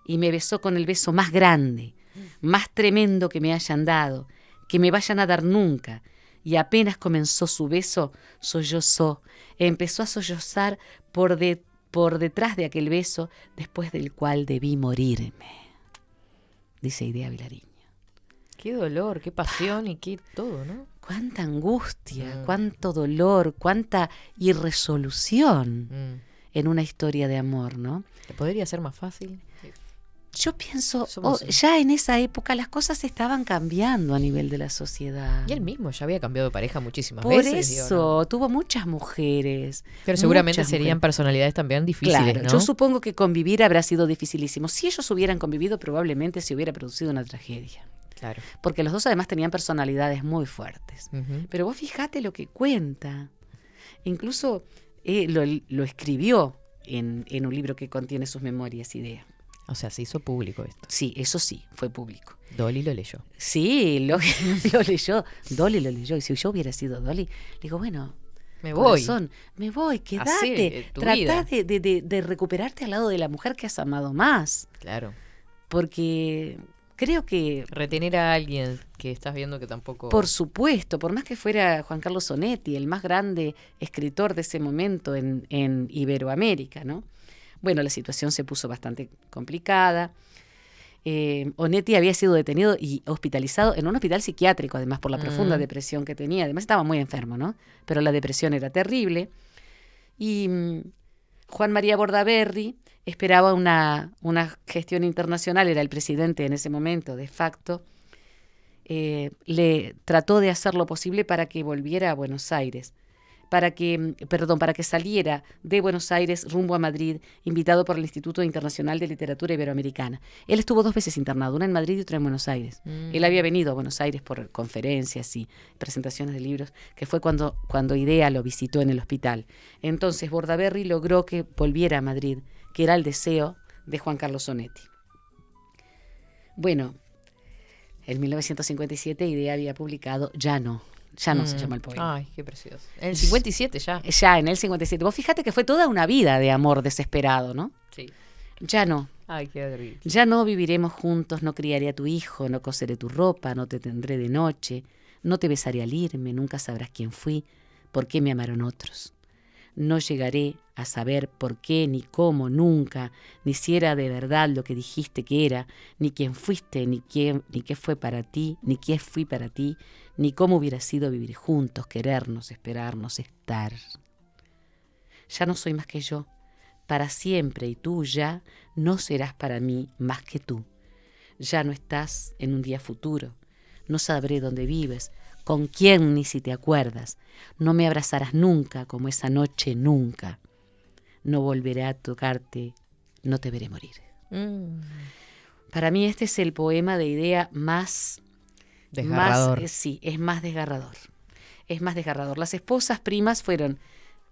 y me besó con el beso más grande, más tremendo que me hayan dado, que me vayan a dar nunca. Y apenas comenzó su beso, sollozó. Empezó a sollozar por detrás de aquel beso, después del cual debí morirme. Dice Idea Vilariño. Qué dolor, qué pasión y qué todo, ¿no? Cuánta angustia, cuánto dolor, cuánta irresolución en una historia de amor, ¿no? ¿Podría ser más fácil? Yo pienso, ya en esa época las cosas estaban cambiando a nivel de la sociedad. Y él mismo ya había cambiado de pareja muchísimas Por veces. Por eso, digo, ¿no? tuvo muchas mujeres. Pero seguramente serían personalidades también difíciles, claro, ¿no? Yo supongo que convivir habrá sido dificilísimo. Si ellos hubieran convivido, probablemente se hubiera producido una tragedia. Claro. Porque los dos además tenían personalidades muy fuertes. Pero vos fijate lo que cuenta. Incluso lo escribió en un libro que contiene sus memorias, Idea. O sea, se hizo público esto. Sí, eso sí, fue público. Dolly lo leyó. Sí, lo leyó. Dolly lo leyó. Y si yo hubiera sido Dolly, le digo, bueno, me voy. Me voy, quédate. Tratá de recuperarte al lado de la mujer que has amado más. Claro. Porque creo que... retener a alguien que estás viendo que tampoco... Por supuesto, por más que fuera Juan Carlos Onetti, el más grande escritor de ese momento en Iberoamérica, ¿no? Bueno, la situación se puso bastante complicada. Onetti había sido detenido y hospitalizado en un hospital psiquiátrico, además por la profunda depresión que tenía. Además estaba muy enfermo, ¿no? Pero la depresión era terrible. Y Juan María Bordaberry esperaba una gestión internacional, era el presidente en ese momento, de facto. Le trató de hacer lo posible para que volviera a Buenos Aires. Para que saliera de Buenos Aires rumbo a Madrid, invitado por el Instituto Internacional de Literatura Iberoamericana. Él estuvo 2 veces internado, una en Madrid y otra en Buenos Aires. Él había venido a Buenos Aires por conferencias y presentaciones de libros, que fue cuando Idea lo visitó en el hospital. Entonces Bordaberry logró que volviera a Madrid, que era el deseo de Juan Carlos Onetti. Bueno, en 1957 Idea había publicado Ya no se llama el poema. Ay, qué precioso. En el 57 ya. Ya, en el 57. Vos fíjate que fue toda una vida de amor desesperado, ¿no? Sí. Ya no. Ay, qué terrible. Ya no viviremos juntos, no criaré a tu hijo, no coseré tu ropa, no te tendré de noche, no te besaré al irme, nunca sabrás quién fui, por qué me amaron otros. No llegaré a saber por qué, ni cómo, nunca, ni si era de verdad lo que dijiste que era, ni quién fuiste, ni qué fue para ti, ni qué fui para ti, ni cómo hubiera sido vivir juntos, querernos, esperarnos, estar. Ya no soy más que yo, para siempre, y tú ya no serás para mí más que tú. Ya no estás en un día futuro, no sabré dónde vives, con quién ni si te acuerdas. No me abrazarás nunca como esa noche nunca. No volveré a tocarte, no te veré morir. Para mí este es el poema de idea más desgarrador. Sí, es más desgarrador. Es más desgarrador. Las esposas primas fueron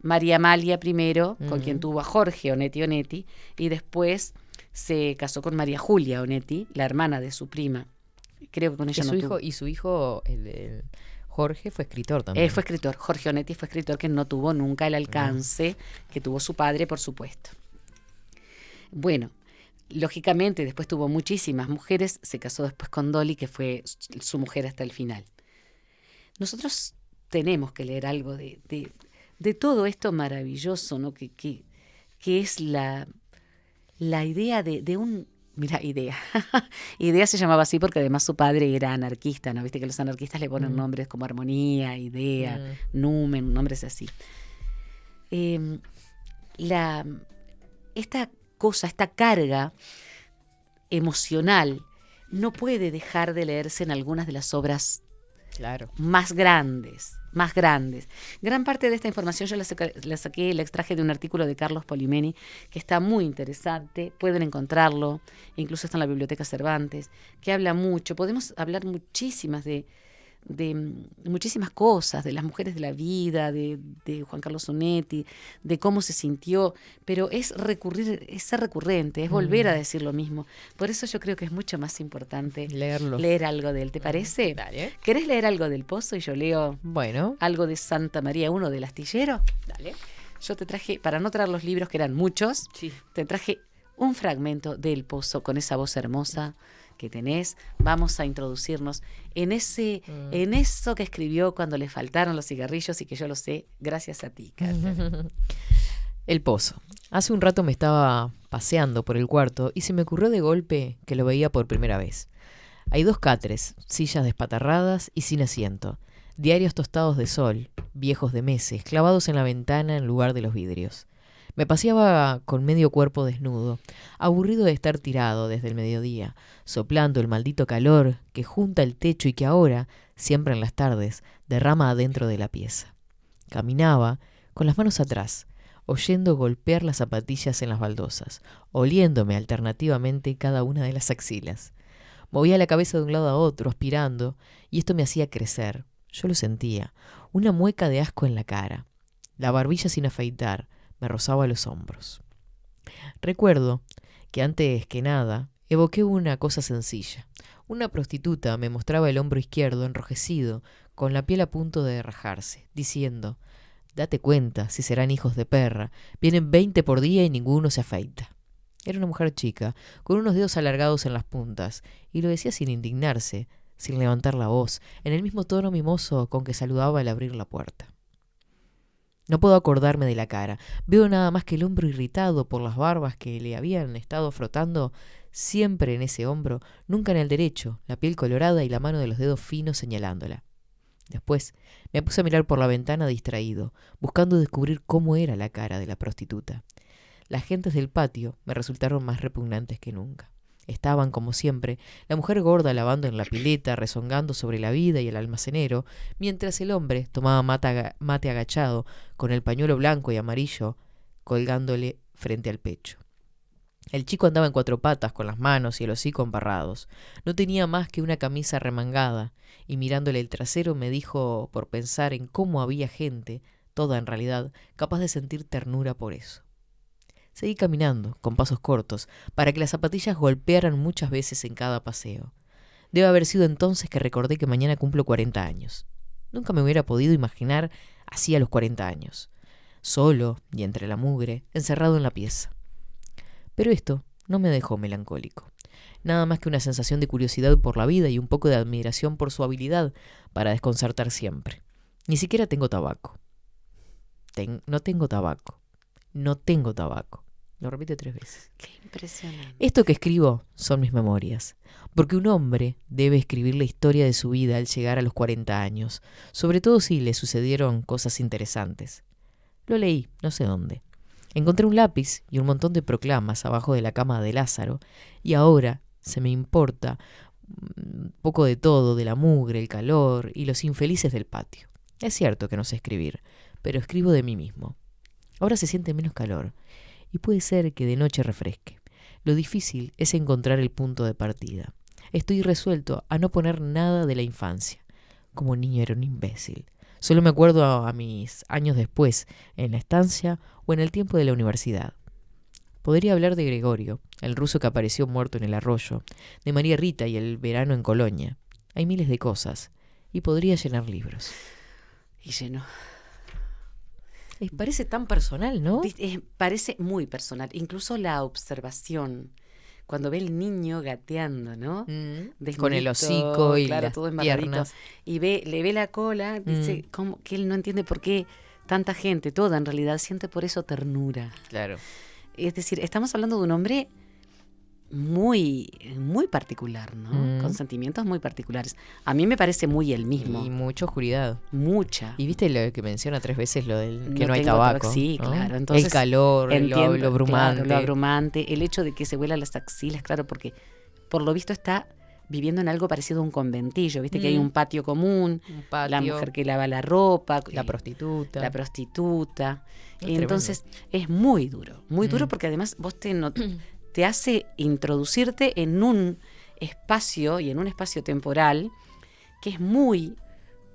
María Amalia primero, con quien tuvo a Jorge Onetti, y después se casó con María Julia Onetti, la hermana de su prima. Creo que con ella no tuvo. Y su hijo, el Jorge, fue escritor también. Fue escritor. Jorge Onetti fue escritor que no tuvo nunca el alcance que tuvo su padre, por supuesto. Bueno, lógicamente después tuvo muchísimas mujeres. Se casó después con Dolly, que fue su mujer hasta el final. Nosotros tenemos que leer algo de todo esto maravilloso, ¿no? Que es la idea de un... Mira, idea. Idea se llamaba así porque además su padre era anarquista, ¿no? Viste que los anarquistas le ponen nombres como armonía, idea, numen, nombres así. Esta carga emocional no puede dejar de leerse en algunas de las obras más grandes. Gran parte de esta información yo la extraje de un artículo de Carlos Polimeni que está muy interesante, pueden encontrarlo, incluso está en la Biblioteca Cervantes, que habla mucho, podemos hablar muchísimas de muchísimas cosas, de las mujeres de la vida, de Juan Carlos Onetti, de cómo se sintió, pero es ser recurrente, es volver a decir lo mismo. Por eso yo creo que es mucho más importante leer algo de él. ¿Te parece? Dale. ¿Querés leer algo del Pozo y yo leo algo de Santa María I del Astillero? Dale. Yo te traje, para no traer los libros que eran muchos, te traje un fragmento del Pozo con esa voz hermosa que tenés. Vamos a introducirnos en eso que escribió cuando le faltaron los cigarrillos y que yo lo sé gracias a ti, Carmen. El Pozo. Hace un rato me estaba paseando por el cuarto y se me ocurrió de golpe que lo veía por primera vez. Hay 2 catres, sillas despatarradas y sin asiento, diarios tostados de sol, viejos de meses, clavados en la ventana en lugar de los vidrios. Me paseaba con medio cuerpo desnudo, aburrido de estar tirado desde el mediodía, soplando el maldito calor que junta el techo y que ahora, siempre en las tardes, derrama adentro de la pieza. Caminaba con las manos atrás, oyendo golpear las zapatillas en las baldosas, oliéndome alternativamente cada una de las axilas. Movía la cabeza de un lado a otro, aspirando, y esto me hacía crecer. Yo lo sentía, una mueca de asco en la cara. La barbilla sin afeitar me rozaba los hombros. Recuerdo que antes que nada evoqué una cosa sencilla. Una prostituta me mostraba el hombro izquierdo enrojecido, con la piel a punto de rajarse, diciendo: «Date cuenta, si serán hijos de perra, vienen 20 por día y ninguno se afeita». Era una mujer chica, con unos dedos alargados en las puntas, y lo decía sin indignarse, sin levantar la voz, en el mismo tono mimoso con que saludaba al abrir la puerta. No puedo acordarme de la cara. Veo nada más que el hombro irritado por las barbas que le habían estado frotando siempre en ese hombro, nunca en el derecho, la piel colorada y la mano de los dedos finos señalándola. Después me puse a mirar por la ventana distraído, buscando descubrir cómo era la cara de la prostituta. Las gentes del patio me resultaron más repugnantes que nunca. Estaban, como siempre, la mujer gorda lavando en la pileta, rezongando sobre la vida y el almacenero, mientras el hombre tomaba mate agachado, con el pañuelo blanco y amarillo colgándole frente al pecho. El chico andaba en 4 patas, con las manos y el hocico embarrados. No tenía más que una camisa remangada, y mirándole el trasero me dijo, por pensar en cómo había gente, toda en realidad, capaz de sentir ternura por eso. Seguí caminando, con pasos cortos, para que las zapatillas golpearan muchas veces en cada paseo. Debe haber sido entonces que recordé que mañana cumplo 40 años. Nunca me hubiera podido imaginar así a los 40 años. Solo y entre la mugre, encerrado en la pieza. Pero esto no me dejó melancólico. Nada más que una sensación de curiosidad por la vida y un poco de admiración por su habilidad para desconcertar siempre. Ni siquiera tengo tabaco. no tengo tabaco. No tengo tabaco. Lo repite 3 veces. Qué impresionante. Esto que escribo son mis memorias, porque un hombre debe escribir la historia de su vida al llegar a los 40 años, sobre todo si le sucedieron cosas interesantes. Lo leí, no sé dónde. Encontré un lápiz y un montón de proclamas abajo de la cama de Lázaro, y ahora se me importa poco de todo, de la mugre, el calor y los infelices del patio. Es cierto que no sé escribir, pero escribo de mí mismo. Ahora se siente menos calor, y puede ser que de noche refresque. Lo difícil es encontrar el punto de partida. Estoy resuelto a no poner nada de la infancia. Como niño era un imbécil. Solo me acuerdo a mis años después, en la estancia o en el tiempo de la universidad. Podría hablar de Gregorio, el ruso que apareció muerto en el arroyo, de María Rita y el verano en Colonia. Hay miles de cosas, y podría llenar libros. Y lleno. Parece tan personal, ¿no? Parece muy personal. Incluso la observación, cuando ve el niño gateando, ¿no? Con el hocico y claro, las todo embarradito, piernas. Y le ve la cola, dice que él no entiende por qué tanta gente, toda en realidad, siente por eso ternura. Claro. Es decir, estamos hablando de un hombre muy, muy particular, ¿no? Con sentimientos muy particulares. A mí me parece muy el mismo. Y mucha oscuridad. Mucha. Y viste lo que menciona 3 veces, lo del que no hay tengo tabaco. Sí, ¿no? claro. Entonces, el calor, entiendo, lo abrumante. Claro, lo abrumante. El hecho de que se vuela las axilas, claro, porque por lo visto está viviendo en algo parecido a un conventillo. Viste que hay un patio común, Un patio, la mujer que lava la ropa, la prostituta. La prostituta. Es Y entonces es muy duro porque además vos te hace introducirte en un espacio y en un espacio temporal que es muy,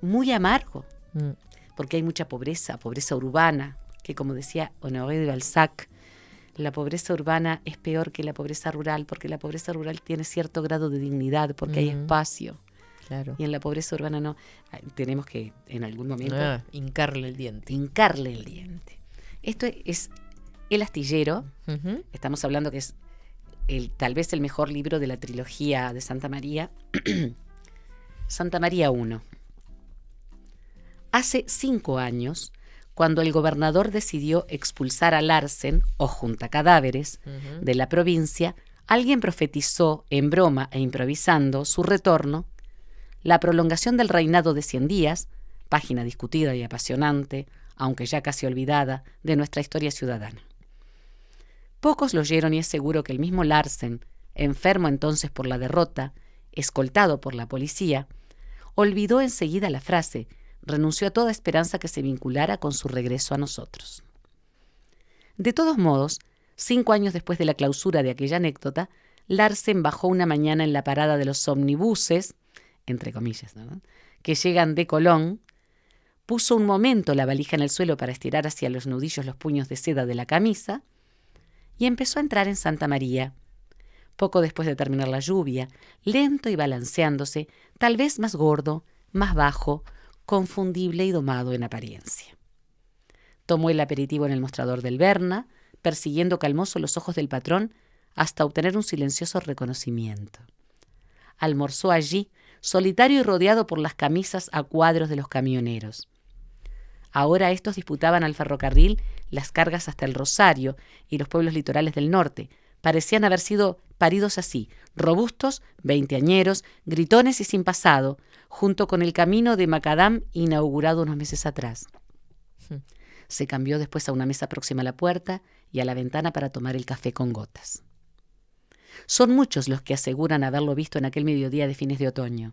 muy amargo, porque hay mucha pobreza urbana, que como decía Honoré de Balzac, la pobreza urbana es peor que la pobreza rural, porque la pobreza rural tiene cierto grado de dignidad, porque hay espacio. Claro. Y en la pobreza urbana no. Tenemos que, en algún momento, hincarle el diente. Esto es El Astillero. Estamos hablando que es tal vez el mejor libro de la trilogía de Santa María. Santa María I. Hace 5 años, cuando el gobernador decidió expulsar a Larsen, o juntacadáveres, de la provincia, alguien profetizó, en broma e improvisando, su retorno, la prolongación del reinado de 100 días, página discutida y apasionante, aunque ya casi olvidada, de nuestra historia ciudadana. Pocos lo oyeron y es seguro que el mismo Larsen, enfermo entonces por la derrota, escoltado por la policía, olvidó enseguida la frase, renunció a toda esperanza que se vinculara con su regreso a nosotros. De todos modos, 5 años después de la clausura de aquella anécdota, Larsen bajó una mañana en la parada de los omnibuses, entre comillas, ¿no?, que llegan de Colón, puso un momento la valija en el suelo para estirar hacia los nudillos los puños de seda de la camisa y empezó a entrar en Santa María. Poco después de terminar la lluvia, lento y balanceándose, tal vez más gordo, más bajo, confundible y domado en apariencia. Tomó el aperitivo en el mostrador del Berna, persiguiendo calmoso los ojos del patrón hasta obtener un silencioso reconocimiento. Almorzó allí, solitario y rodeado por las camisas a cuadros de los camioneros. Ahora estos disputaban al ferrocarril las cargas hasta el Rosario y los pueblos litorales del norte. Parecían haber sido paridos así, robustos, veinteañeros, gritones y sin pasado, junto con el camino de Macadam inaugurado unos meses atrás. Se cambió después a una mesa próxima a la puerta y a la ventana para tomar el café con gotas. Son muchos los que aseguran haberlo visto en aquel mediodía de fines de otoño.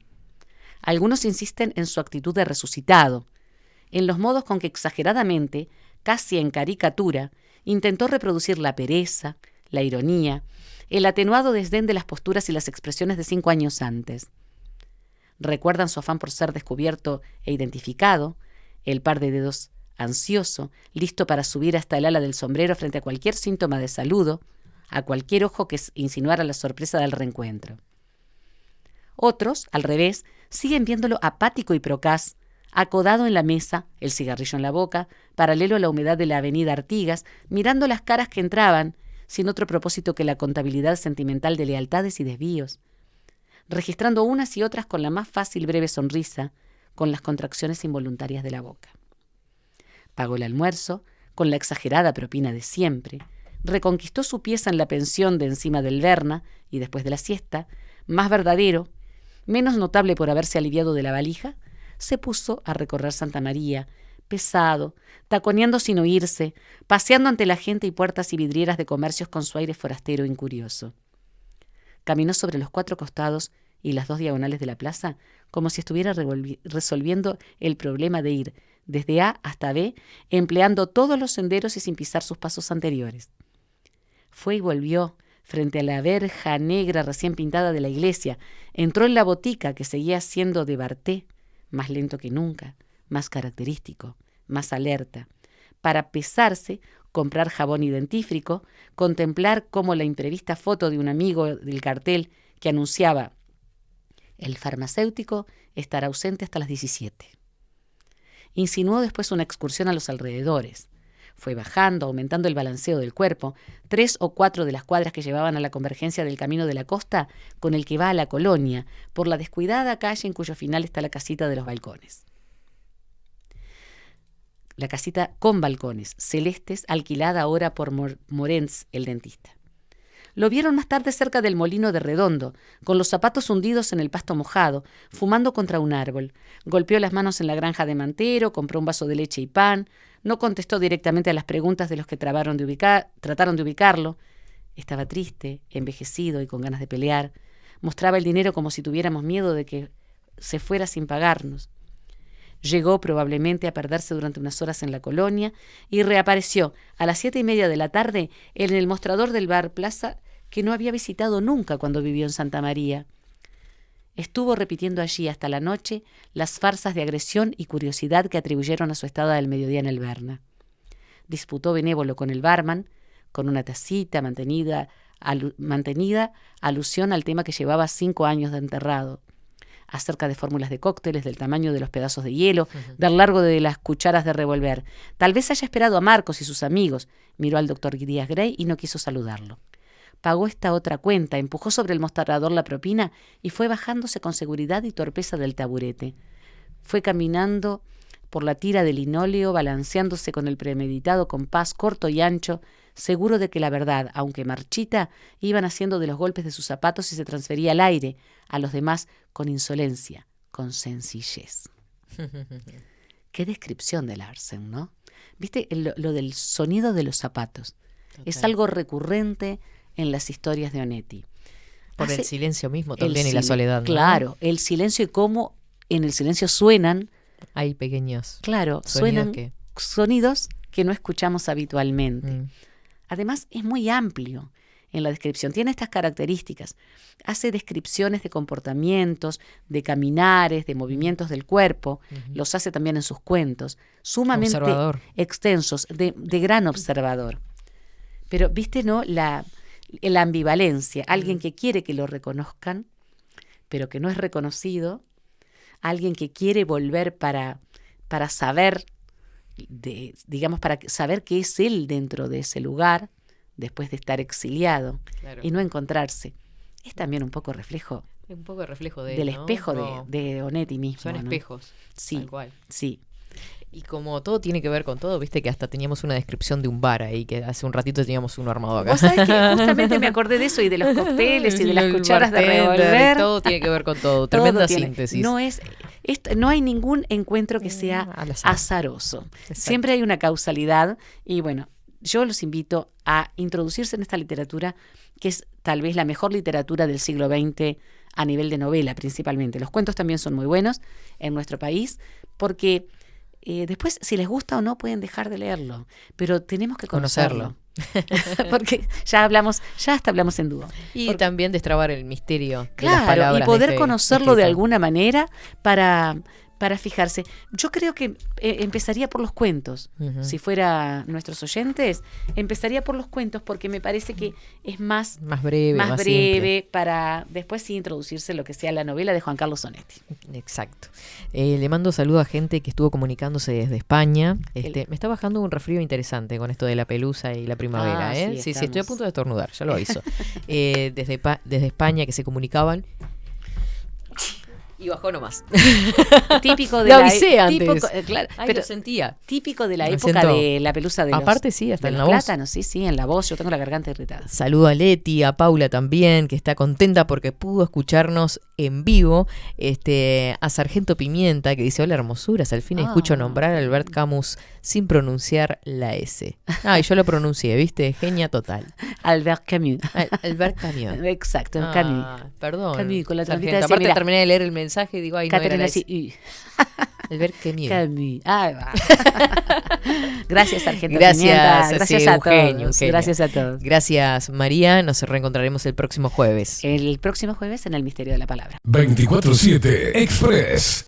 Algunos insisten en su actitud de resucitado, en los modos con que exageradamente, casi en caricatura, intentó reproducir la pereza, la ironía, el atenuado desdén de las posturas y las expresiones de 5 años antes. Recuerdan su afán por ser descubierto e identificado, el par de dedos ansioso, listo para subir hasta el ala del sombrero frente a cualquier síntoma de saludo, a cualquier ojo que insinuara la sorpresa del reencuentro. Otros, al revés, siguen viéndolo apático y procaz, acodado en la mesa, el cigarrillo en la boca, paralelo a la humedad de la avenida Artigas, mirando las caras que entraban, sin otro propósito que la contabilidad sentimental de lealtades y desvíos, registrando unas y otras con la más fácil breve sonrisa, con las contracciones involuntarias de la boca. Pagó el almuerzo, con la exagerada propina de siempre, reconquistó su pieza en la pensión de encima del Berna y después de la siesta, más verdadero, menos notable por haberse aliviado de la valija, se puso a recorrer Santa María, pesado, taconeando sin oírse, paseando ante la gente y puertas y vidrieras de comercios con su aire forastero e incurioso. Caminó sobre los 4 costados y las 2 diagonales de la plaza como si estuviera resolviendo el problema de ir desde A hasta B, empleando todos los senderos y sin pisar sus pasos anteriores. Fue y volvió frente a la verja negra recién pintada de la iglesia, entró en la botica que seguía siendo de Barté, más lento que nunca, más característico, más alerta, para pesarse, comprar jabón y dentífrico, contemplar cómo la imprevista foto de un amigo del cartel que anunciaba «El farmacéutico estará ausente hasta las 17». Insinuó después una excursión a los alrededores. Fue bajando, aumentando el balanceo del cuerpo, 3 o 4 de las cuadras que llevaban a la convergencia del camino de la costa con el que va a la colonia, por la descuidada calle en cuyo final está la casita de los balcones. La casita con balcones, celestes, alquilada ahora por Morens, el dentista. Lo vieron más tarde cerca del molino de Redondo, con los zapatos hundidos en el pasto mojado, fumando contra un árbol. Golpeó las manos en la granja de Mantero, compró un vaso de leche y pan, no contestó directamente a las preguntas de los que trataron de ubicarlo. Estaba triste, envejecido y con ganas de pelear. Mostraba el dinero como si tuviéramos miedo de que se fuera sin pagarnos. Llegó probablemente a perderse durante unas horas en la colonia y reapareció a las 7:30 de la tarde en el mostrador del bar Plaza que no había visitado nunca cuando vivió en Santa María. Estuvo repitiendo allí hasta la noche las farsas de agresión y curiosidad que atribuyeron a su estada del mediodía en el Berna. Disputó benévolo con el barman, con una tacita mantenida alusión al tema que llevaba 5 años de enterrado, acerca de fórmulas de cócteles, del tamaño de los pedazos de hielo, del largo de las cucharas de revolver. Tal vez haya esperado a Marcos y sus amigos. Miró al doctor Díaz Grey y no quiso saludarlo. Pagó esta otra cuenta, empujó sobre el mostrador la propina y fue bajándose con seguridad y torpeza del taburete. Fue caminando por la tira de linóleo, balanceándose con el premeditado compás corto y ancho, seguro de que la verdad, aunque marchita, iban haciendo de los golpes de sus zapatos y se transfería al aire, a los demás con insolencia, con sencillez. Qué descripción de Larsen, ¿no? ¿Viste lo del sonido de los zapatos? Total. Es algo recurrente en las historias de Onetti. Por el silencio mismo también y la soledad, ¿no? Claro, el silencio y cómo en el silencio suenan. Hay pequeños. Claro, suenan sonidos que no escuchamos habitualmente. Además, es muy amplio en la descripción. Tiene estas características. Hace descripciones de comportamientos, de caminares, de movimientos del cuerpo. Los hace también en sus cuentos. Sumamente extensos, de gran observador. Pero, ¿viste, no? La ambivalencia. Alguien que quiere que lo reconozcan, pero que no es reconocido. Alguien que quiere volver para saber, para saber qué es él dentro de ese lugar, después de estar exiliado, claro, y no encontrarse. Es también un poco reflejo. Un poco reflejo de del él, ¿no? espejo de Onetti mismo. Son espejos. ¿No? Sí, tal cual. Sí. Y como todo tiene que ver con todo, viste que hasta teníamos una descripción de un bar ahí, que hace un ratito teníamos uno armado acá. Vos sabés que justamente me acordé de eso y de los cócteles y de las cucharas de revolver. Todo tiene que ver con todo. Tremenda síntesis. No hay ningún encuentro que sea azaroso. Exacto. Siempre hay una causalidad y bueno, yo los invito a introducirse en esta literatura que es tal vez la mejor literatura del siglo XX a nivel de novela principalmente. Los cuentos también son muy buenos en nuestro país porque después, si les gusta o no, pueden dejar de leerlo, pero tenemos que conocerlo. Porque ya hasta hablamos en dúo. Y también destrabar el misterio de claro, las palabras. Y poder conocerlo de alguna manera para fijarse. Yo creo que empezaría por los cuentos. Si fuera nuestros oyentes, empezaría por los cuentos porque me parece que es más breve para después sí introducirse lo que sea la novela de Juan Carlos Onetti. Exacto. Le mando saludos a gente que estuvo comunicándose desde España. Me está bajando un resfrío interesante con esto de la pelusa y la primavera. Sí, estoy a punto de estornudar, ya lo aviso. Desde España que se comunicaban. Y bajó nomás. Típico de Lo la avisé antes. claro, Ay, pero lo sentía. típico de la Me época siento- de la pelusa de Aparte, sí, hasta de en los la voz. plátanos, sí, en la voz. Yo tengo la garganta irritada. Saludo a Leti, a Paula también, que está contenta porque pudo escucharnos en vivo. A Sargento Pimienta, que dice: hola hermosuras, al fin escucho nombrar a Albert Camus sin pronunciar la S. Y yo lo pronuncié, ¿viste? Genia total. Albert Camus. Albert Camus. Exacto, Camus. Perdón. Camus, con la trompita Sargento. decía, Aparte mira, terminé de leer el mensaje y digo: ay, no era Catherine la así, S. Albert Camus. Camus. Ahí va. Gracias, Sargento Gracias, Pimienta. sí, Gracias a Eugenio, todos. Eugenio. Gracias a todos. Gracias, María. Nos reencontraremos el próximo jueves. El próximo jueves en El Misterio de la Palabra. 24/7 Express.